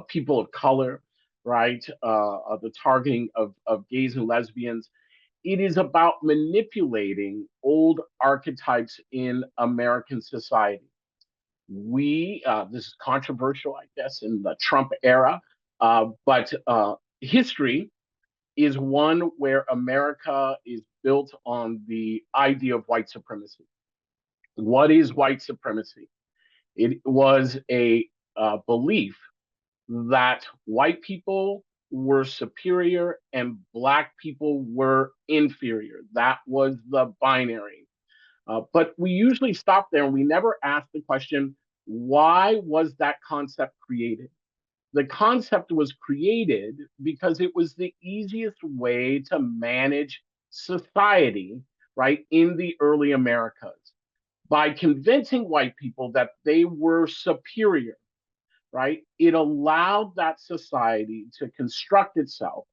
people of color, right? The targeting of gays and lesbians. It is about manipulating old archetypes in American society. This is controversial, I guess, in the Trump era, but history is one where America is built on the idea of white supremacy. What is white supremacy? It was a belief that white people were superior and Black people were inferior. That was the binary. But we usually stop there and we never ask the question, why was that concept created? The concept was created because it was the easiest way to manage society, right, in the early Americas. By convincing white people that they were superior, right, it allowed that society to construct itself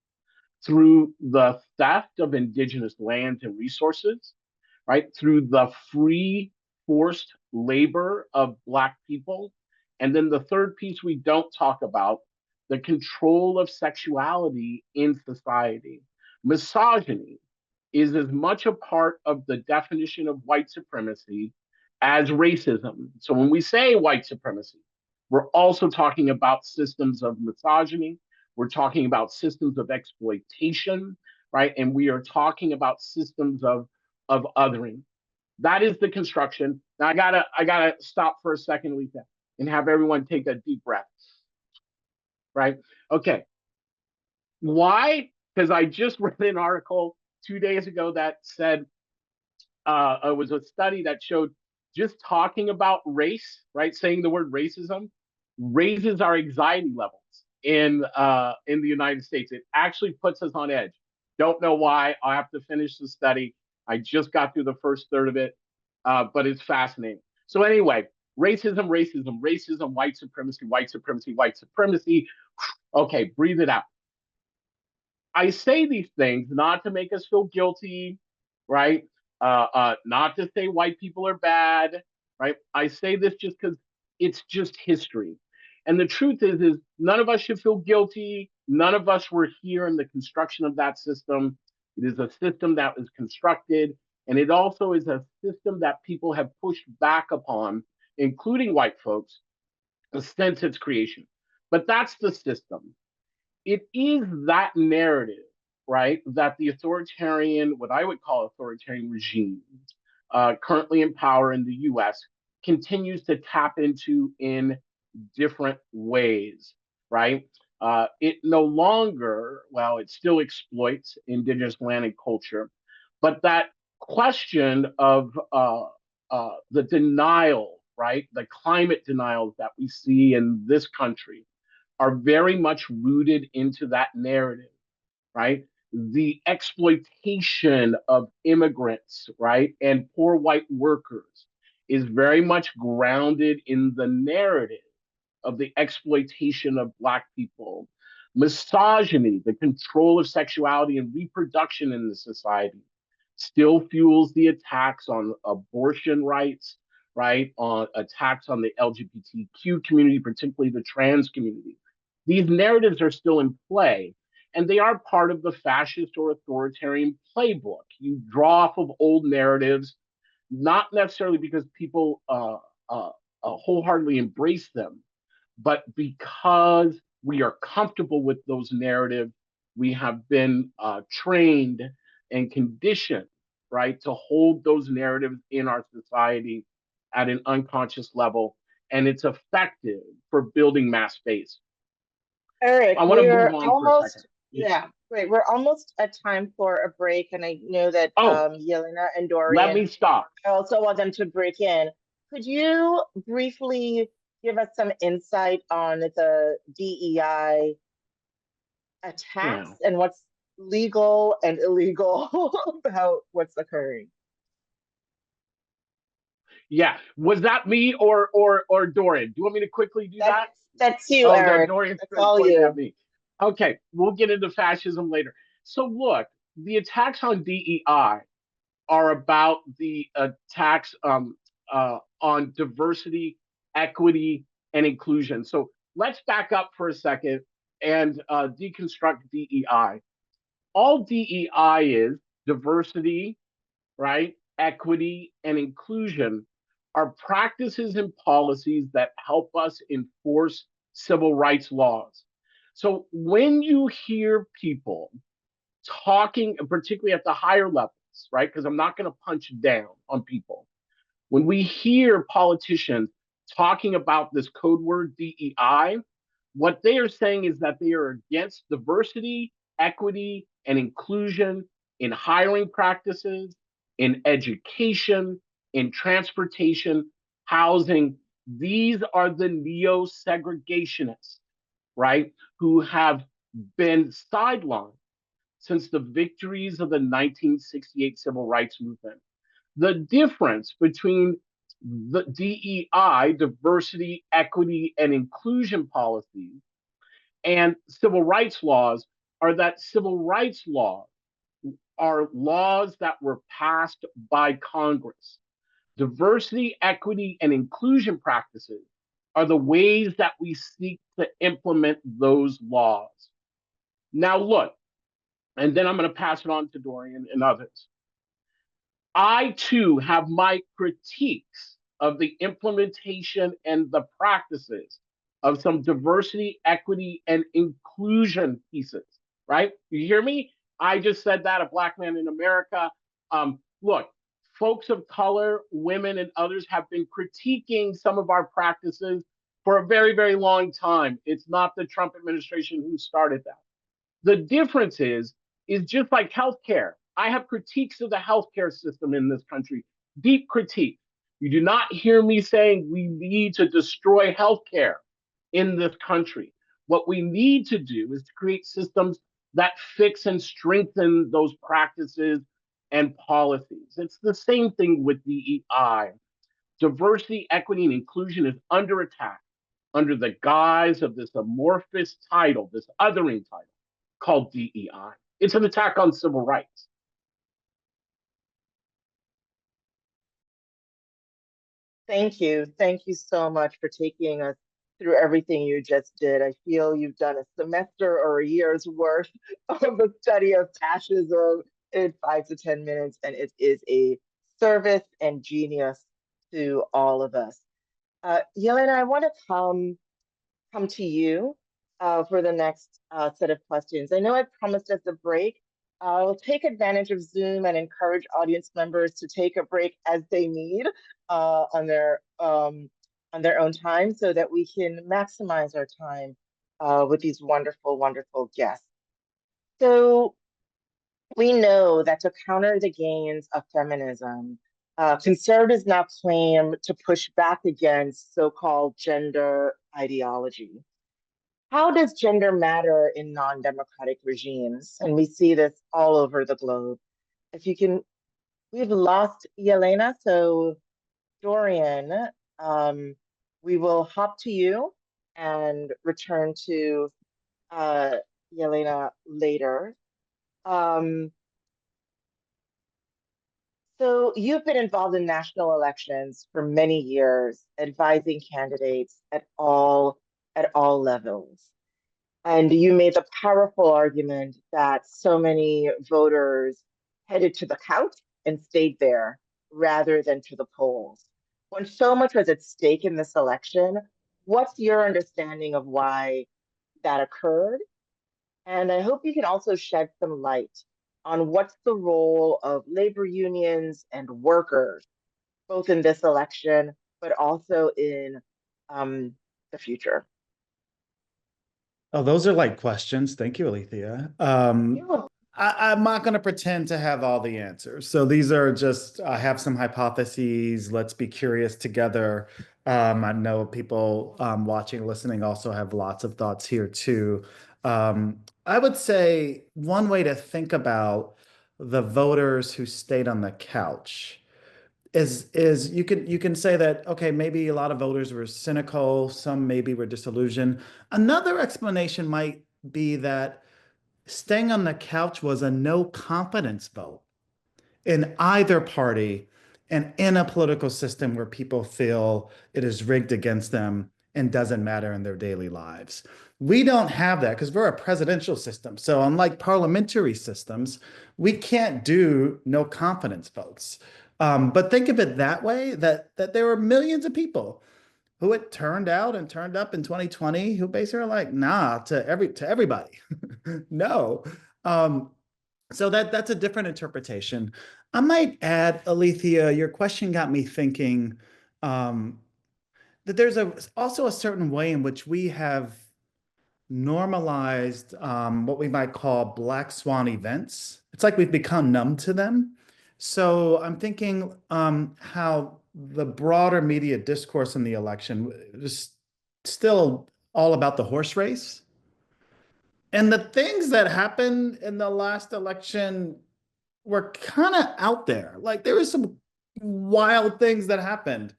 through the theft of indigenous lands and resources, right, through the free forced labor of Black people. And then the third piece we don't talk about, the control of sexuality in society. Misogyny is as much a part of the definition of white supremacy as racism. So when we say white supremacy, we're also talking about systems of misogyny. We're talking about systems of exploitation, right? And we are talking about systems of othering. That is the construction. Now I gotta stop for a second, Lisa, and have everyone take a deep breath. Right? Okay. Why? Because I just read an article 2 days ago that said it was a study that showed just talking about race, right? Saying the word racism raises our anxiety levels in the United States. It actually puts us on edge. Don't know why. I'll have to finish the study. I just got through the first third of it, but it's fascinating. So anyway, racism, racism, racism, white supremacy, white supremacy, white supremacy. Okay, breathe it out. I say these things not to make us feel guilty, right? Not to say white people are bad, right? I say this just because it's just history. And the truth is none of us should feel guilty. None of us were here in the construction of that system. It is a system that was constructed, and it also is a system that people have pushed back upon, including white folks, since its creation. But that's the system. It is that narrative, right, that the authoritarian, what I would call authoritarian regime, currently in power in the US, continues to tap into in different ways, right? It no longer, well, it still exploits indigenous land and culture, but that question of the denial, right, the climate denials that we see in this country, are very much rooted into that narrative, right? The exploitation of immigrants, right, and poor white workers is very much grounded in the narrative of the exploitation of Black people. Misogyny, the control of sexuality and reproduction in the society, still fuels the attacks on abortion rights, right? On attacks on the LGBTQ community, particularly the trans community. These narratives are still in play, and they are part of the fascist or authoritarian playbook. You draw off of old narratives, not necessarily because people wholeheartedly embrace them, but because we are comfortable with those narratives, we have been trained and conditioned, right, to hold those narratives in our society at an unconscious level, and it's effective for building mass base. Eric, I want to we're move on for a second. almost, yeah, great. We're almost at time for a break, and I know that Oh, Yelena and let Dorian, me stop. I also want them to break in. Could you briefly give us some insight on the DEI attacks Yeah. and what's legal and illegal about what's occurring? Yeah. Was that me or Dorian? Do you want me to quickly do that? That's you, Oh, no, Eric. Dorian's That's all pointing at you. me. Okay, we'll get into fascism later. So look, the attacks on DEI are about the attacks on diversity, equity, and inclusion. So let's back up for a second and deconstruct DEI. All DEI is diversity, right? Equity and inclusion are practices and policies that help us enforce civil rights laws. So when you hear people talking, particularly at the higher levels, right? Because I'm not going to punch down on people. When we hear politicians talking about this code word DEI, what they are saying is that they are against diversity, equity, and inclusion in hiring practices, in education, in transportation, housing. These are the neo segregationists, right, who have been sidelined since the victories of the 1968 civil rights movement. The difference between the DEI, diversity, equity, and inclusion policies, and civil rights laws are that civil rights laws are laws that were passed by Congress. Diversity, equity, and inclusion practices are the ways that we seek to implement those laws. Now, look, and then I'm going to pass it on to Dorian and others. I too have my critiques of the implementation and the practices of some diversity, equity, and inclusion pieces, right? You hear me? I just said that, a Black man in America. Look, folks of color, women, and others have been critiquing some of our practices for a very, very long time. It's not the Trump administration who started that. The difference is just like healthcare. I have critiques of the healthcare system in this country, deep critique. You do not hear me saying we need to destroy healthcare in this country. What we need to do is to create systems that fix and strengthen those practices and policies. It's the same thing with DEI. Diversity, equity, and inclusion is under attack under the guise of this amorphous title, this othering title called DEI. It's an attack on civil rights. Thank you. Thank you so much for taking us through everything you just did. I feel you've done a semester or a year's worth of the study of fascism in 5 to 10 minutes, and it is a service and genius to all of us. Yelena, I want to come to you for the next set of questions. I know I promised us a break. I'll take advantage of Zoom and encourage audience members to take a break as they need on their own time so that we can maximize our time with these wonderful, wonderful guests. So we know that to counter the gains of feminism, conservatives now claim to push back against so-called gender ideology. How does gender matter in non-democratic regimes? And we see this all over the globe. If you can, we've lost Yelena, so Dorian, we will hop to you and return to Yelena later. So you've been involved in national elections for many years, advising candidates at all levels. And you made the powerful argument that so many voters headed to the couch and stayed there rather than to the polls. When so much was at stake in this election, what's your understanding of why that occurred? And I hope you can also shed some light on what's the role of labor unions and workers, both in this election, but also in the future. Oh, those are like questions. Thank you, Alethea. I'm not going to pretend to have all the answers. So these are just, I have some hypotheses. Let's be curious together. I know people watching, listening also have lots of thoughts here too. I would say one way to think about the voters who stayed on the couch is you can say that, okay, maybe a lot of voters were cynical, some maybe were disillusioned. Another explanation might be that staying on the couch was a no confidence vote in either party and in a political system where people feel it is rigged against them and doesn't matter in their daily lives. We don't have that because we're a presidential system. So unlike parliamentary systems, we can't do no confidence votes. But think of it that way, that there were millions of people who it turned out and turned up in 2020 who basically are like, nah, to everybody. No. So that's a different interpretation. I might add, Alethea, your question got me thinking that there's also a certain way in which we have normalized what we might call black swan events. It's like we've become numb to them. So I'm thinking how the broader media discourse in the election is still all about the horse race. And the things that happened in the last election were kind of out there. Like there were some wild things that happened.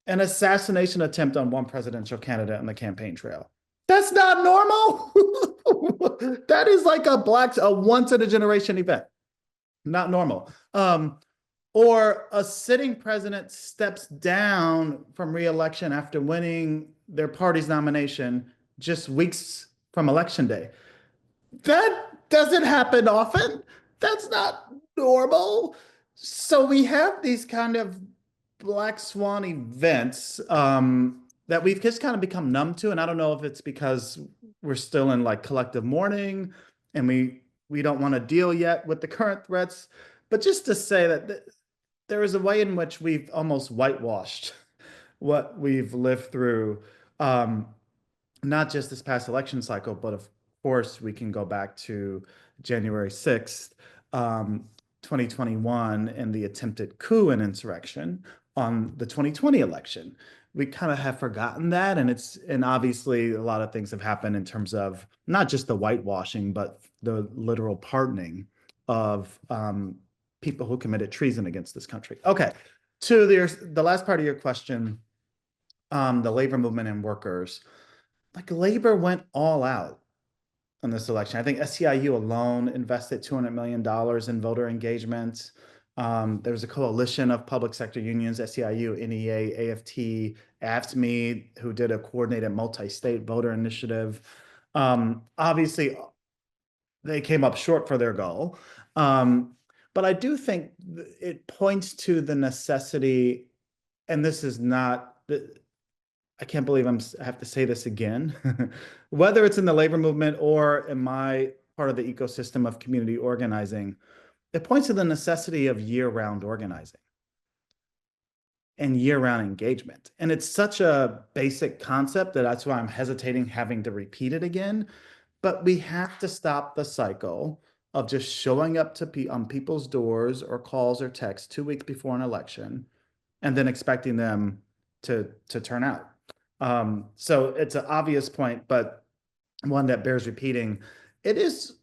An assassination attempt on one presidential candidate on the campaign trail. That's not normal. That is like a once in a generation event. Not normal. or a sitting president steps down from re-election after winning their party's nomination just weeks from election day. That doesn't happen often. That's not normal. So we have these kind of black swan events that we've just kind of become numb to. And I don't know if it's because we're still in like collective mourning and we don't want to deal yet with the current threats. But just to say that there is a way in which we've almost whitewashed what we've lived through. Not just this past election cycle, but of course, we can go back to January 6th, 2021, and the attempted coup and insurrection on the 2020 election. We kind of have forgotten that, and obviously a lot of things have happened in terms of not just the whitewashing, but the literal pardoning of people who committed treason against this country. Okay, to the last part of your question, the labor movement and workers. Like labor went all out on this election. I think SEIU alone invested $200 million in voter engagement. There was a coalition of public sector unions, SEIU, NEA, AFT, AFSCME, who did a coordinated multi-state voter initiative. Obviously, they came up short for their goal. But I do think it points to the necessity, and this is not, I can't believe I have to say this again, whether it's in the labor movement or in my part of the ecosystem of community organizing, it points to the necessity of year-round organizing and year-round engagement. And it's such a basic concept that that's why I'm hesitating having to repeat it again. But we have to stop the cycle of just showing up on people's doors or calls or texts 2 weeks before an election and then expecting them to turn out. So it's an obvious point, but one that bears repeating. It is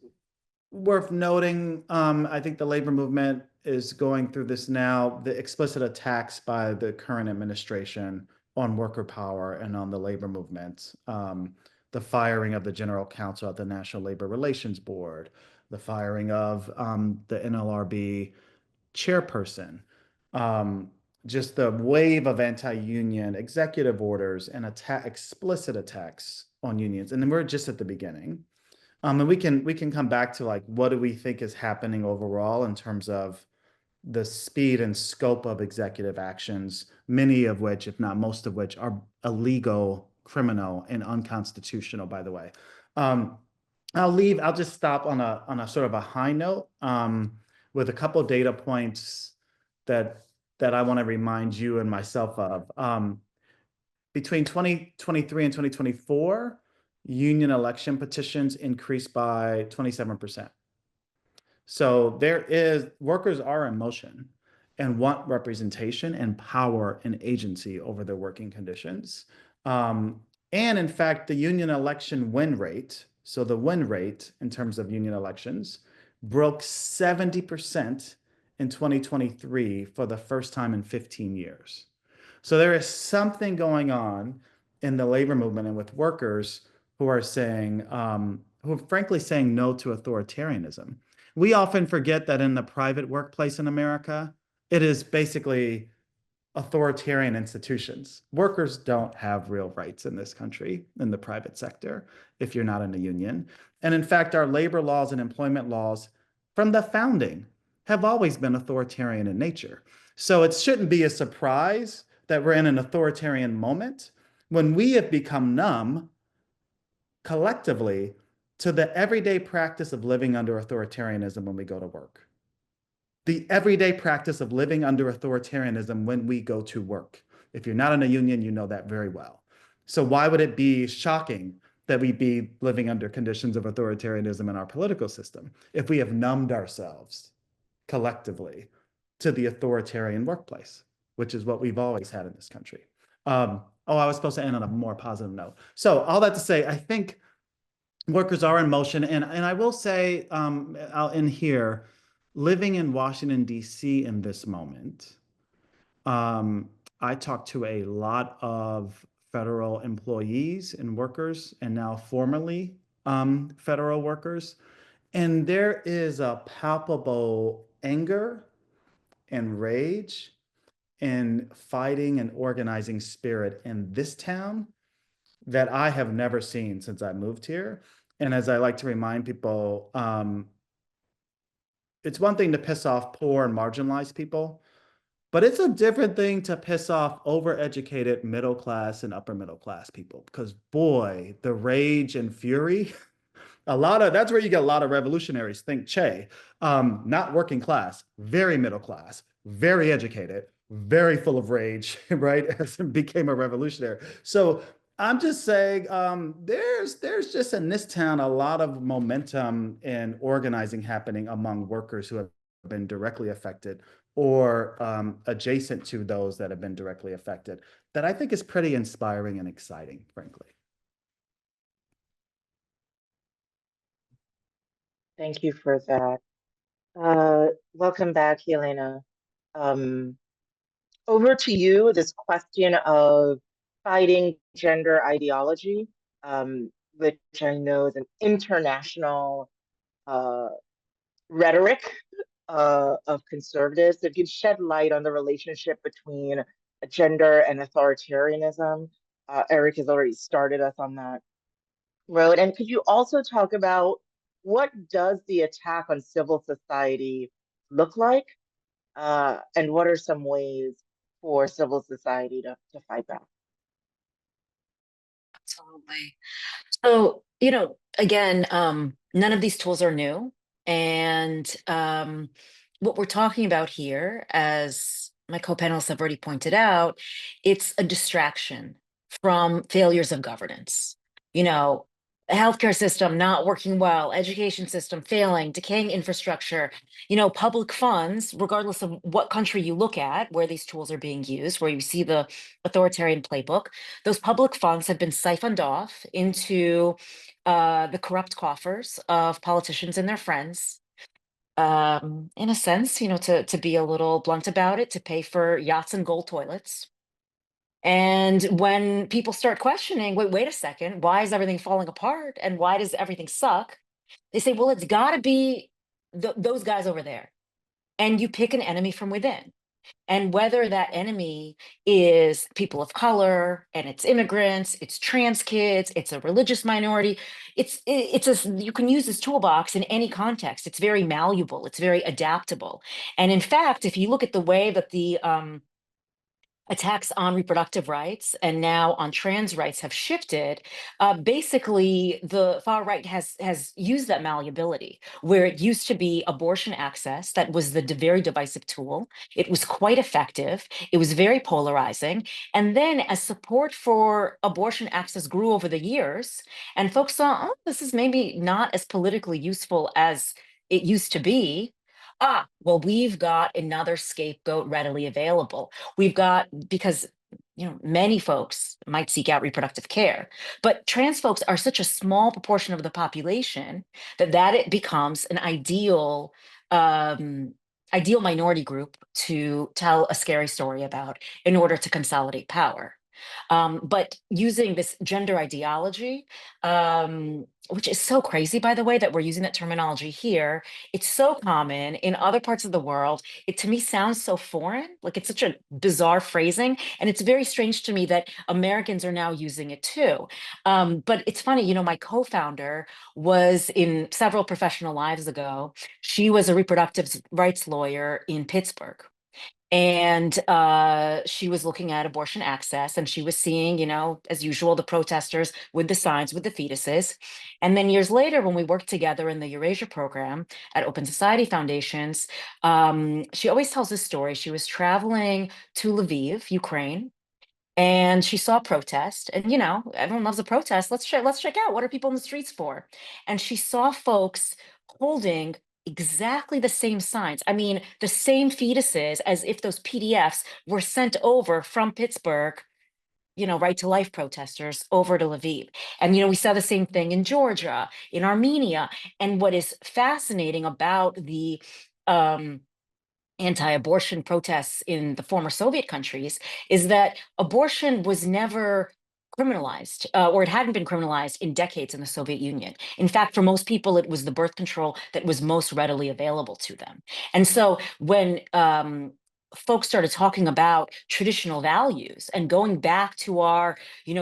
worth noting, I think the labor movement is going through this now, the explicit attacks by the current administration on worker power and on the labor movement. The firing of the general counsel at the National Labor Relations Board, the firing of the NLRB chairperson, just the wave of anti-union executive orders and explicit attacks on unions. And then we're just at the beginning. And we can come back to like, what do we think is happening overall in terms of the speed and scope of executive actions, many of which, if not most of which, are illegal, criminal, and unconstitutional, by the way. I'll just stop on a sort of a high note with a couple of data points that I want to remind you and myself of. Between 2023 and 2024, union election petitions increased by 27%. So workers are in motion and want representation and power and agency over their working conditions. And in fact, the union election win rate, so the win rate in terms of union elections, broke 70% in 2023 for the first time in 15 years. So there is something going on in the labor movement and with workers who are saying, who are frankly saying no to authoritarianism. We often forget that in the private workplace in America, it is basically authoritarian institutions. Workers don't have real rights in this country, in the private sector, if you're not in a union. And in fact, our labor laws and employment laws from the founding have always been authoritarian in nature. So it shouldn't be a surprise that we're in an authoritarian moment when we have become numb collectively to the everyday practice of living under authoritarianism when we go to work. The everyday practice of living under authoritarianism when we go to work. If you're not in a union, you know that very well. So why would it be shocking that we be living under conditions of authoritarianism in our political system if we have numbed ourselves collectively to the authoritarian workplace, which is what we've always had in this country? I was supposed to end on a more positive note. So all that to say, I think workers are in motion. And I will say, I'll end here, living in Washington, D.C. in this moment, I talked to a lot of federal employees and workers, and now formerly federal workers. And there is a palpable anger and rage and fighting and organizing spirit in this town that I have never seen since I moved here. And as I like to remind people, it's one thing to piss off poor and marginalized people, but it's a different thing to piss off overeducated middle class and upper middle class people, because boy, the rage and fury, that's where you get a lot of revolutionaries. Think Che, not working class, very middle class, very educated, very full of rage, right? As became a revolutionary. So I'm just saying, there's just in this town a lot of momentum and organizing happening among workers who have been directly affected or adjacent to those that have been directly affected that I think is pretty inspiring and exciting, frankly. Thank you for that. Welcome back, Helena. Over to you, this question of fighting gender ideology, which I know is an international rhetoric of conservatives. If you'd shed light on the relationship between gender and authoritarianism, Eric has already started us on that road. And could you also talk about what does the attack on civil society look like? And what are some ways for civil society to fight back? Absolutely. So, again, none of these tools are new. And what we're talking about here, as my co-panelists have already pointed out, it's a distraction from failures of governance. The healthcare system not working well, education system failing, decaying infrastructure, public funds, regardless of what country you look at, where these tools are being used, where you see the authoritarian playbook, those public funds have been siphoned off into the corrupt coffers of politicians and their friends. In a sense, to be a little blunt about it, to pay for yachts and gold toilets. And when people start questioning, wait a second, why is everything falling apart? And why does everything suck? They say, well, it's got to be those guys over there. And you pick an enemy from within. And whether that enemy is people of color and it's immigrants, it's trans kids, it's a religious minority, you can use this toolbox in any context. It's very malleable, it's very adaptable. And in fact, if you look at the way that the attacks on reproductive rights and now on trans rights have shifted, basically the far right has used that malleability, where it used to be abortion access that was the very divisive tool. It was quite effective. It was very polarizing. And then as support for abortion access grew over the years, and folks saw, oh, this is maybe not as politically useful as it used to be. Well, we've got another scapegoat readily available. We've got, because many folks might seek out reproductive care, but trans folks are such a small proportion of the population that it becomes an ideal minority group to tell a scary story about in order to consolidate power. But using this gender ideology, which is so crazy, by the way, that we're using that terminology here. It's so common in other parts of the world. It to me sounds so foreign, like it's such a bizarre phrasing. And it's very strange to me that Americans are now using it too. But it's funny, my co-founder was in several professional lives ago. She was a reproductive rights lawyer in Pittsburgh. And she was looking at abortion access, and she was seeing, as usual, the protesters with the signs, with the fetuses. And then years later, when we worked together in the Eurasia program at Open Society Foundations, she always tells this story. She was traveling to Lviv, Ukraine, and she saw a protest. And everyone loves a protest. Let's check out, what are people in the streets for? And she saw folks holding exactly the same signs. I mean, the same fetuses, as if those PDFs were sent over from Pittsburgh, right to life protesters over to Lviv. And we saw the same thing in Georgia, in Armenia. And what is fascinating about the anti-abortion protests in the former Soviet countries is that abortion was never criminalized, or it hadn't been criminalized in decades in the Soviet Union. In fact, for most people, it was the birth control that was most readily available to them. And so when folks started talking about traditional values and going back to our,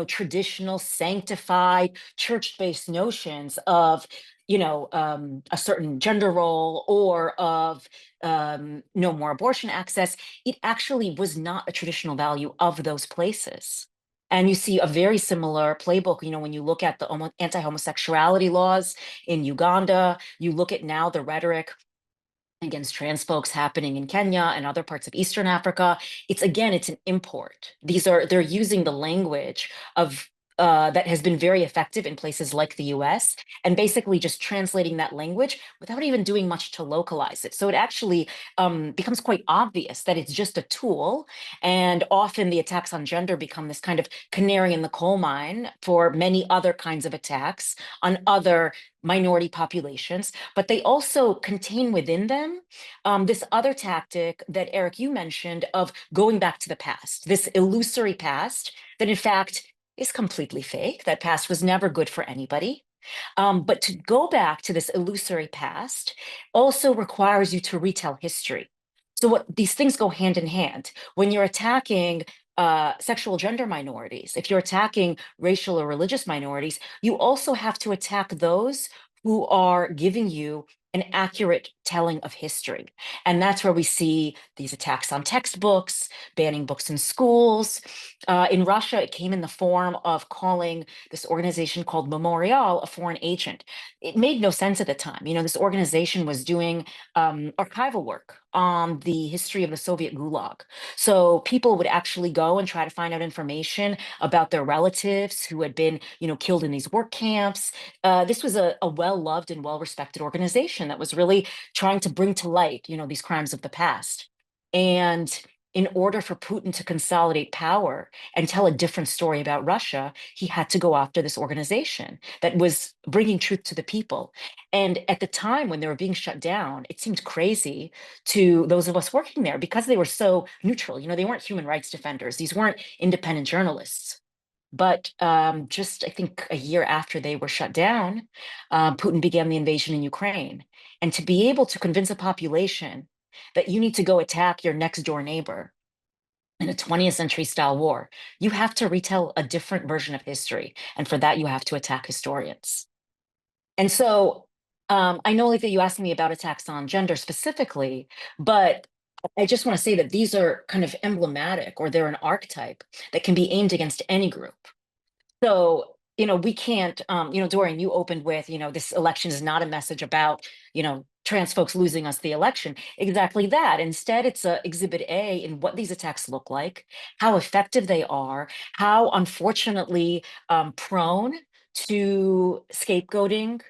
traditional sanctified church-based notions of, a certain gender role or of no more abortion access, it actually was not a traditional value of those places. And you see a very similar playbook, when you look at the anti-homosexuality laws in Uganda, you look at now the rhetoric against trans folks happening in Kenya and other parts of Eastern Africa. It's an import. They're using the language of that has been very effective in places like the US, and basically just translating that language without even doing much to localize it. So it actually becomes quite obvious that it's just a tool. And often the attacks on gender become this kind of canary in the coal mine for many other kinds of attacks on other minority populations, but they also contain within them this other tactic that, Eric, you mentioned, of going back to the past, this illusory past that in fact is completely fake. That past was never good for anybody. But to go back to this illusory past also requires you to retell history. So what these things go hand in hand. When you're attacking sexual gender minorities, if you're attacking racial or religious minorities, you also have to attack those who are giving you an accurate telling of history. And that's where we see these attacks on textbooks, banning books in schools. In Russia, it came in the form of calling this organization called Memorial a foreign agent. It made no sense at the time. This organization was doing archival work on the history of the Soviet Gulag. So people would actually go and try to find out information about their relatives who had been, killed in these work camps. This was a well-loved and well-respected organization that was really trying to bring to light, these crimes of the past. And in order for Putin to consolidate power and tell a different story about Russia, he had to go after this organization that was bringing truth to the people. And at the time when they were being shut down, it seemed crazy to those of us working there because they were so neutral. They weren't human rights defenders. These weren't independent journalists. But just, I think, a year after they were shut down, Putin began the invasion in Ukraine. And to be able to convince a population that you need to go attack your next door neighbor in a 20th century style war, you have to retell a different version of history. And for that, you have to attack historians. And so I know that you asked me about attacks on gender specifically, but I just want to say that these are kind of emblematic, or they're an archetype that can be aimed against any group. So, we can't, Dorian, you opened with, this election is not a message about, trans folks losing us the election. Exactly that. Instead, it's a exhibit A in what these attacks look like, how effective they are, how unfortunately prone to scapegoating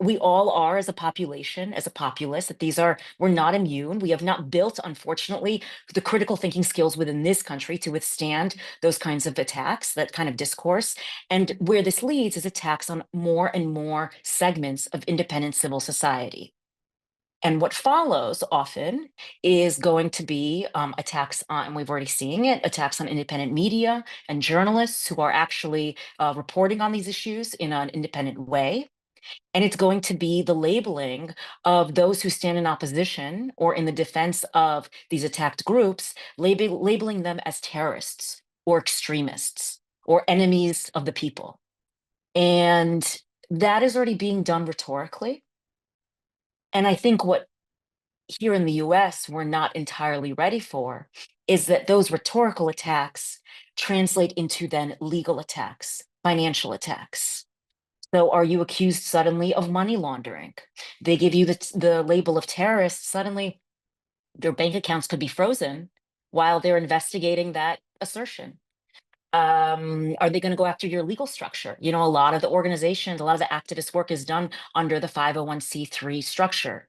we all are as a population, as a populace, that we're not immune. We have not built, unfortunately, the critical thinking skills within this country to withstand those kinds of attacks, that kind of discourse. And where this leads is attacks on more and more segments of independent civil society. And what follows often is going to be attacks on, and we've already seen it, attacks on independent media and journalists who are actually reporting on these issues in an independent way. And it's going to be the labeling of those who stand in opposition or in the defense of these attacked groups, labeling them as terrorists or extremists or enemies of the people. And that is already being done rhetorically. And I think what here in the US we're not entirely ready for is that those rhetorical attacks translate into then legal attacks, financial attacks. So are you accused suddenly of money laundering? They give you the label of terrorist, suddenly their bank accounts could be frozen while they're investigating that assertion. Are they going to go after your legal structure? A lot of the organizations, a lot of the activist work is done under the 501c3 structure.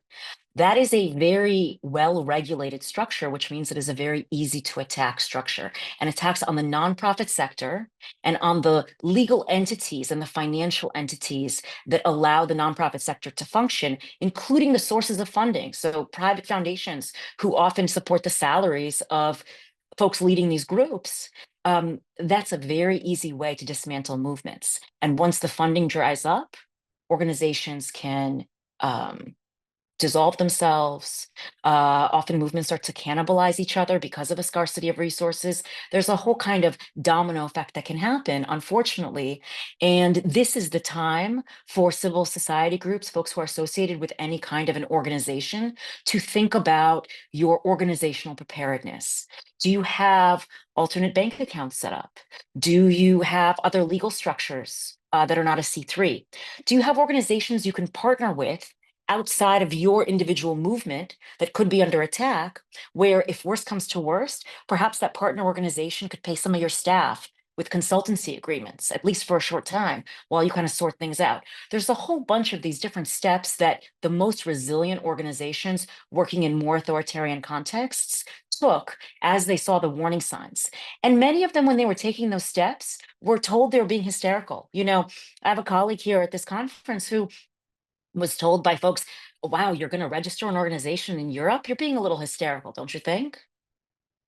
That is a very well-regulated structure, which means it is a very easy to attack structure, and attacks on the nonprofit sector and on the legal entities and the financial entities that allow the nonprofit sector to function, including the sources of funding. So private foundations who often support the salaries of folks leading these groups. That's a very easy way to dismantle movements. And once the funding dries up, organizations can dissolve themselves. Often movements start to cannibalize each other because of a scarcity of resources. There's a whole kind of domino effect that can happen, unfortunately. And this is the time for civil society groups, folks who are associated with any kind of an organization, to think about your organizational preparedness. Do you have alternate bank accounts set up? Do you have other legal structures that are not a C3? Do you have organizations you can partner with outside of your individual movement that could be under attack, where if worst comes to worst, perhaps that partner organization could pay some of your staff with consultancy agreements, at least for a short time, while you kind of sort things out? There's a whole bunch of these different steps that the most resilient organizations working in more authoritarian contexts took as they saw the warning signs. And many of them, when they were taking those steps, were told they were being hysterical. You know, I have a colleague here at this conference who was told by folks, wow, you're going to register an organization in Europe? You're being a little hysterical, don't you think?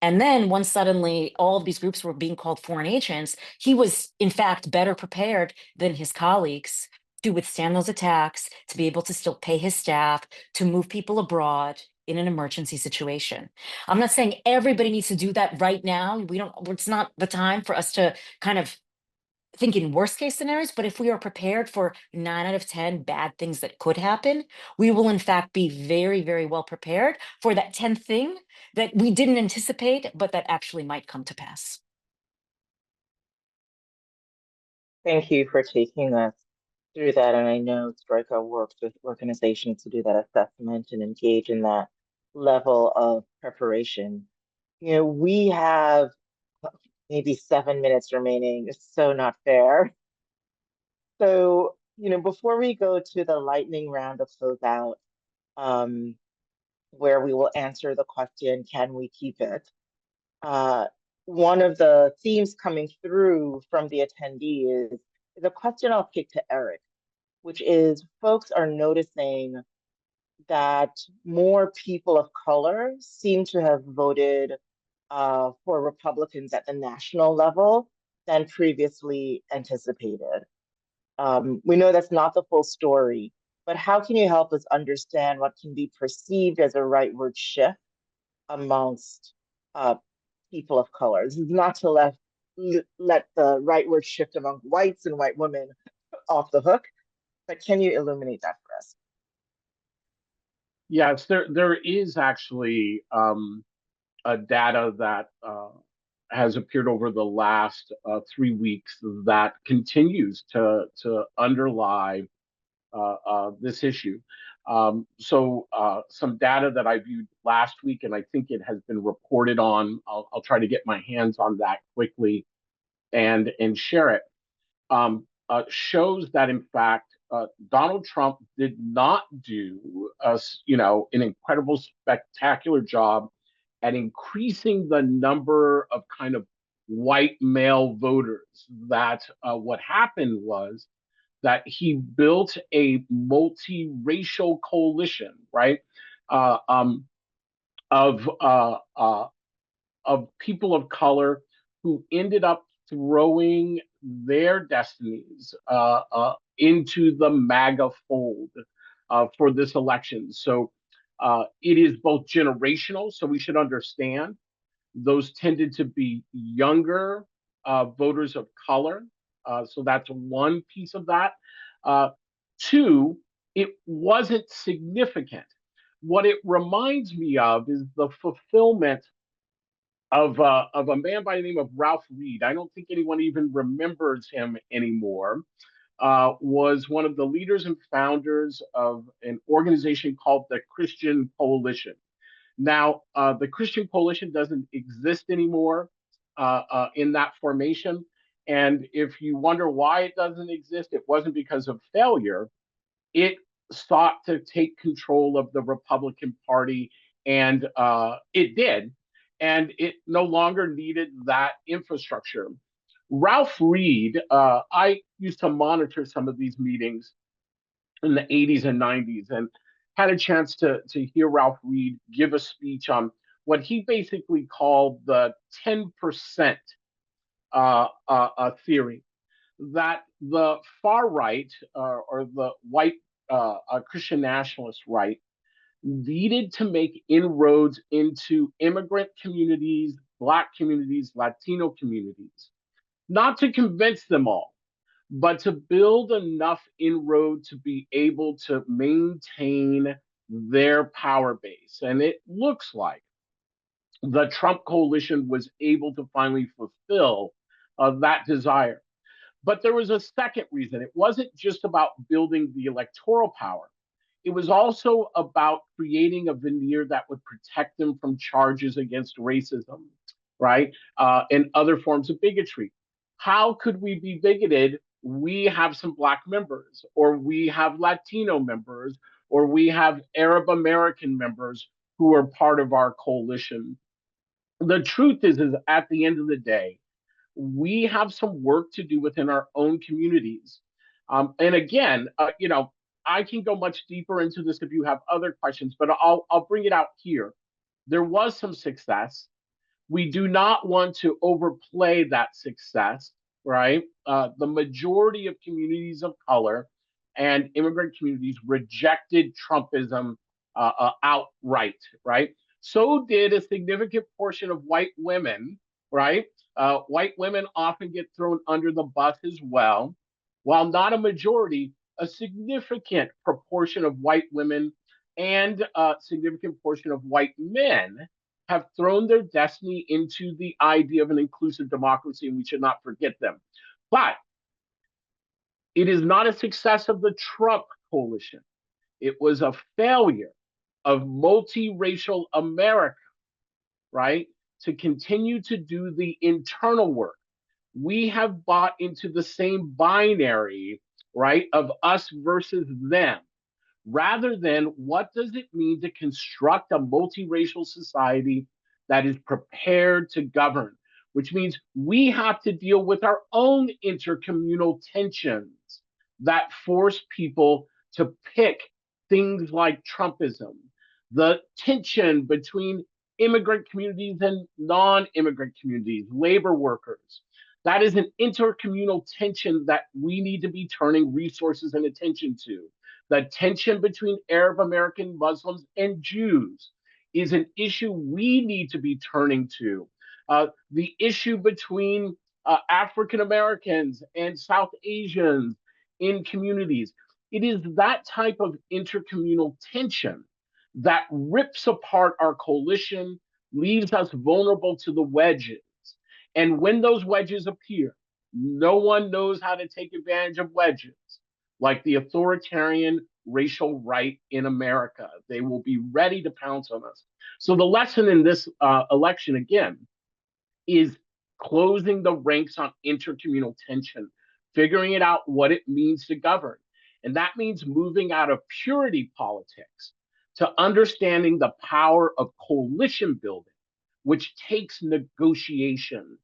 And then once suddenly all of these groups were being called foreign agents, he was in fact better prepared than his colleagues to withstand those attacks, to be able to still pay his staff, to move people abroad in an emergency situation. I'm not saying everybody needs to do that right now. It's not the time for us to kind of think in worst case scenarios, but if we are prepared for 9 out of 10 bad things that could happen, we will in fact be very, very well prepared for that 10th thing that we didn't anticipate, but that actually might come to pass. Thank you for taking us through that. And I know Striker works with organizations to do that assessment and engage in that level of preparation. You know, we have maybe 7 minutes remaining. It's so not fair. So, you know, before we go to the lightning round of closeout, um, where we will answer the question, can we keep it? One of the themes coming through from the attendee is a question I'll kick to Eric, which is folks are noticing that more people of color seem to have voted for Republicans at the national level than previously anticipated. We know that's not the full story, but how can you help us understand what can be perceived as a rightward shift amongst people of color? This is not to let the rightward shift among whites and white women off the hook, but can you illuminate that for us? Yes, there is actually a data that has appeared over the last 3 weeks that continues to underlie this issue. So some data that I viewed last week, and I think it has been reported on. I'll try to get my hands on that quickly and share it. Shows that in fact Donald Trump did not do an incredible, spectacular job at increasing the number of kind of white male voters. That what happened was that he built a multiracial coalition, right, uh, um, of people of color who ended up throwing their destinies into the MAGA fold for this election. So it is both generational, so we should understand those tended to be younger voters of color. So that's one piece of that. Two, it wasn't significant. What it reminds me of is the fulfillment of a man by the name of Ralph Reed. I don't think anyone even remembers him anymore. Was one of the leaders and founders of an organization called the Christian Coalition. Now, the Christian Coalition doesn't exist anymore in that formation. And if you wonder why it doesn't exist, it wasn't because of failure. It sought to take control of the Republican Party, and it did. And it no longer needed that infrastructure. Ralph Reed, I used to monitor some of these meetings in the 80s and 90s and had a chance to hear Ralph Reed give a speech on what he basically called the 10% theory, that the far right or the white Christian nationalist right needed to make inroads into immigrant communities, Black communities, Latino communities, not to convince them all, but to build enough inroad to be able to maintain their power base. And it looks like the Trump coalition was able to finally fulfill that desire. But there was a second reason. It wasn't just about building the electoral power. It was also about creating a veneer that would protect them from charges against racism, right? And other forms of bigotry. How could we be bigoted? We have some Black members, or we have Latino members, or we have Arab American members who are part of our coalition. The truth is at the end of the day, we have some work to do within our own communities. And again, I can go much deeper into this if you have other questions, but I'll bring it out here. There was some success. We do not want to overplay that success, right? The majority of communities of color and immigrant communities rejected Trumpism outright, right? So did a significant portion of white women, right? White women often get thrown under the bus as well. While not a majority, a significant proportion of white women and a significant portion of white men have thrown their destiny into the idea of an inclusive democracy, and we should not forget them. But it is not a success of the Trump coalition. It was a failure of multiracial America, right, to continue to do the internal work. We have bought into the same binary, right, of us versus them, rather than what does it mean to construct a multiracial society that is prepared to govern, which means we have to deal with our own intercommunal tensions that force people to pick things like Trumpism, the tension between immigrant communities and non-immigrant communities, labor workers. That is an intercommunal tension that we need to be turning resources and attention to. The tension between Arab American Muslims and Jews is an issue we need to be turning to. The issue between African Americans and South Asians in communities. It is that type of intercommunal tension that rips apart our coalition, leaves us vulnerable to the wedges. And when those wedges appear, no one knows how to take advantage of wedges, like the authoritarian racial right in America. They will be ready to pounce on us. So the lesson in this election, again, is closing the ranks on intercommunal tension, figuring it out what it means to govern. And that means moving out of purity politics to understanding the power of coalition building, which takes negotiation.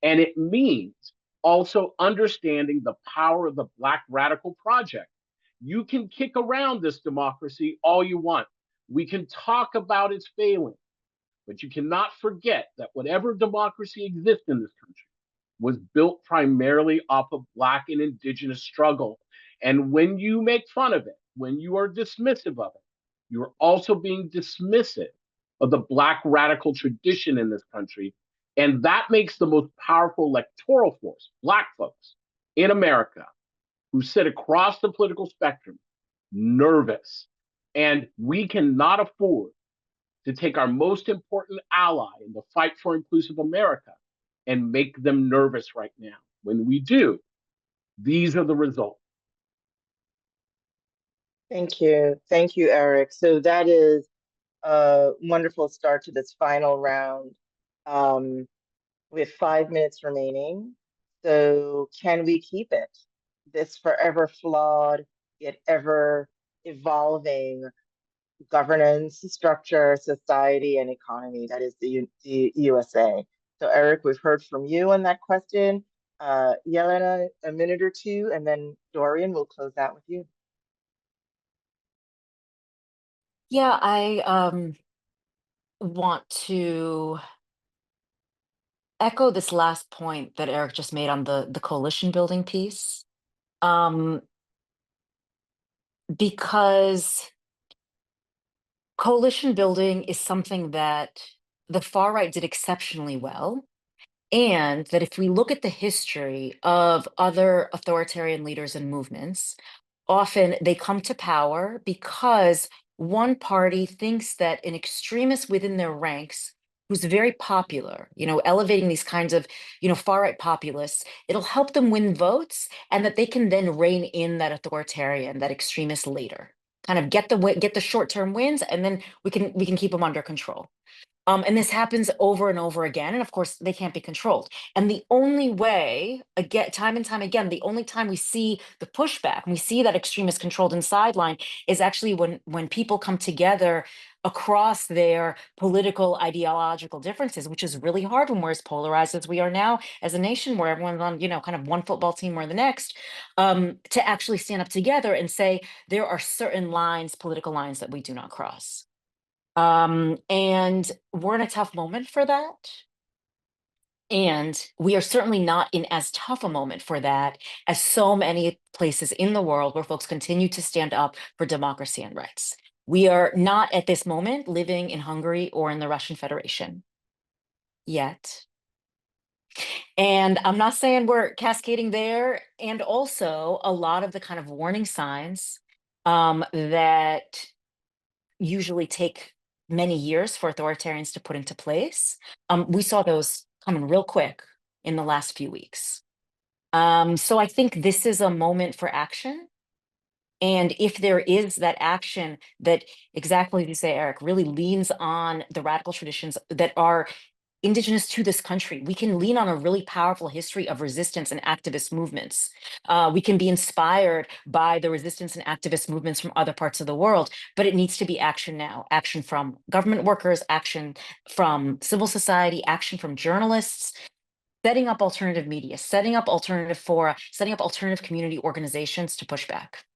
And it means also understanding the power of the Black radical project. You can kick around this democracy all you want. We can talk about its failings, but you cannot forget that whatever democracy exists in this country was built primarily off of Black and Indigenous struggle. And when you make fun of it, when you are dismissive of it, you're also being dismissive of the Black radical tradition in this country. And that makes the most powerful electoral force, Black folks in America who sit across the political spectrum, nervous. And we cannot afford to take our most important ally in the fight for inclusive America and make them nervous right now. When we do, these are the results. Thank you. Thank you, Eric. So that is a wonderful start to this final round. We have 5 minutes remaining. So can we keep it? This forever flawed, yet ever evolving governance, structure, society, and economy that is the USA. So Eric, we've heard from you on that question. Yelena, a minute or two, and then Dorian will close out with you. Yeah, I want to echo this last point that Eric just made on the coalition building piece, because Coalition building is something that the far right did exceptionally well. And that if we look at the history of other authoritarian leaders and movements, often they come to power because one party thinks that an extremist within their ranks who's very popular, elevating these kinds of, far right populists, it'll help them win votes and that they can then rein in that authoritarian, that extremist later. Kind of get the short-term wins and then we can keep them under control. And this happens over and over again. And of course, they can't be controlled. And the only way, again, time and time again, the only time we see the pushback, we see that extremist controlled and sideline is actually when people come together across their political ideological differences, which is really hard when we're as polarized as we are now as a nation, where everyone's on, kind of one football team or the next, to actually stand up together and say, there are certain lines, political lines that we do not cross. And we're in a tough moment for that. And we are certainly not in as tough a moment for that as so many places in the world where folks continue to stand up for democracy and rights. We are not at this moment living in Hungary or in the Russian Federation yet. And I'm not saying we're cascading there. And also a lot of the kind of warning signs that usually take many years for authoritarians to put into place. We saw those coming real quick in the last few weeks. So I think this is a moment for action. And if there is that action that, exactly as you say, Eric, really leans on the radical traditions that are indigenous to this country, we can lean on a really powerful history of resistance and activist movements. We can be inspired by the resistance and activist movements from other parts of the world, but it needs to be action now. Action from government workers, action from civil society, action from journalists, setting up alternative media, setting up alternative fora, setting up alternative community organizations to push back.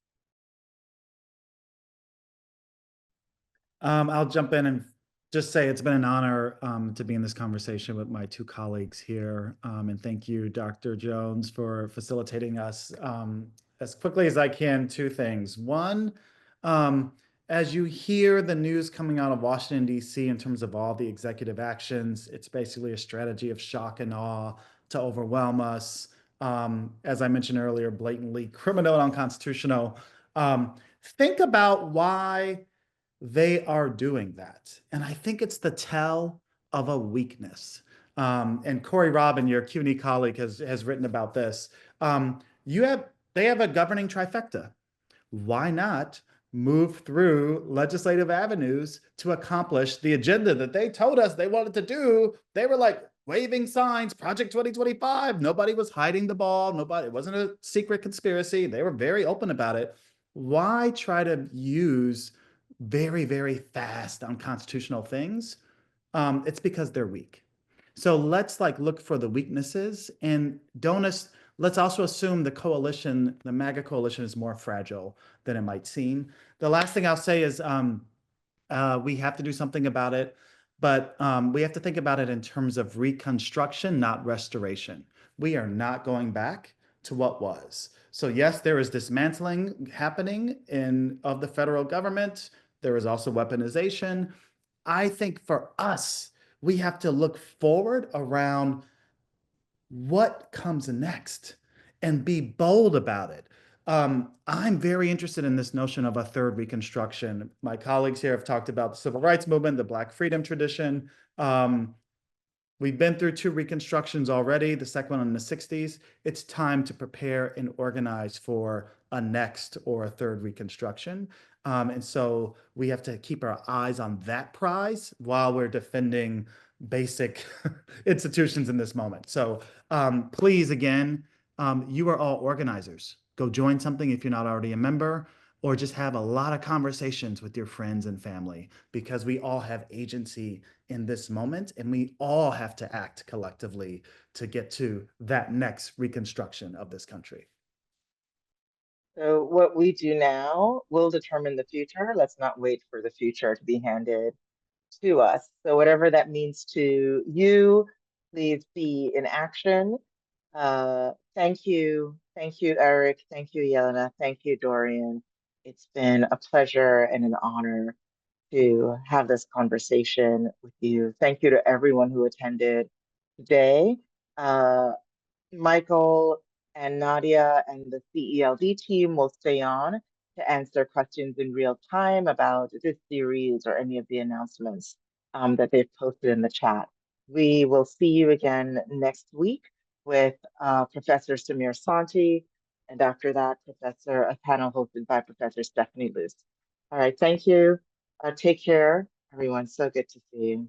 I'll jump in and just say it's been an honor to be in this conversation with my two colleagues here. And thank you, Dr. Jones, for facilitating us as quickly as I can. Two things. One, as you hear the news coming out of Washington, D.C. in terms of all the executive actions, it's basically a strategy of shock and awe to overwhelm us. As I mentioned earlier, blatantly criminal and unconstitutional. Think about why they are doing that. And I think it's the tell of a weakness. And Corey Robin, your CUNY colleague, has written about this. They have a governing trifecta. Why not move through legislative avenues to accomplish the agenda that they told us they wanted to do? They were like waving signs, Project 2025. Nobody was hiding the ball. It wasn't a secret conspiracy. They were very open about it. Why try to use very, very fast unconstitutional things? It's because they're weak. So let's look for the weaknesses and let's also assume the coalition, the MAGA coalition, is more fragile than it might seem. The last thing I'll say is we have to do something about it, but we have to think about it in terms of reconstruction, not restoration. We are not going back to what was. So yes, there is dismantling happening of the federal government. There is also weaponization. I think for us, we have to look forward around what comes next and be bold about it. I'm very interested in this notion of a third Reconstruction. My colleagues here have talked about the civil rights movement, the Black freedom tradition. We've been through two Reconstructions already, the second one in the 60s. It's time to prepare and organize for a next or a third Reconstruction. And so we have to keep our eyes on that prize while we're defending basic institutions in this moment. So please, again, you are all organizers. Go join something if you're not already a member, or just have a lot of conversations with your friends and family, because we all have agency in this moment and we all have to act collectively to get to that next reconstruction of this country. So what we do now will determine the future. Let's not wait for the future to be handed to us. So whatever that means to you, please be in action. Thank you. Thank you, Eric. Thank you, Yelena. Thank you, Dorian. It's been a pleasure and an honor to have this conversation with you. Thank you to everyone who attended today. Michael and Nadia and the CELD team will stay on to answer questions in real time about this series or any of the announcements that they've posted in the chat. We will see you again next week with Professor Samir Santi, and after that, a panel hosted by Professor Stephanie Luce. All right, thank you. Take care, everyone. So good to see you.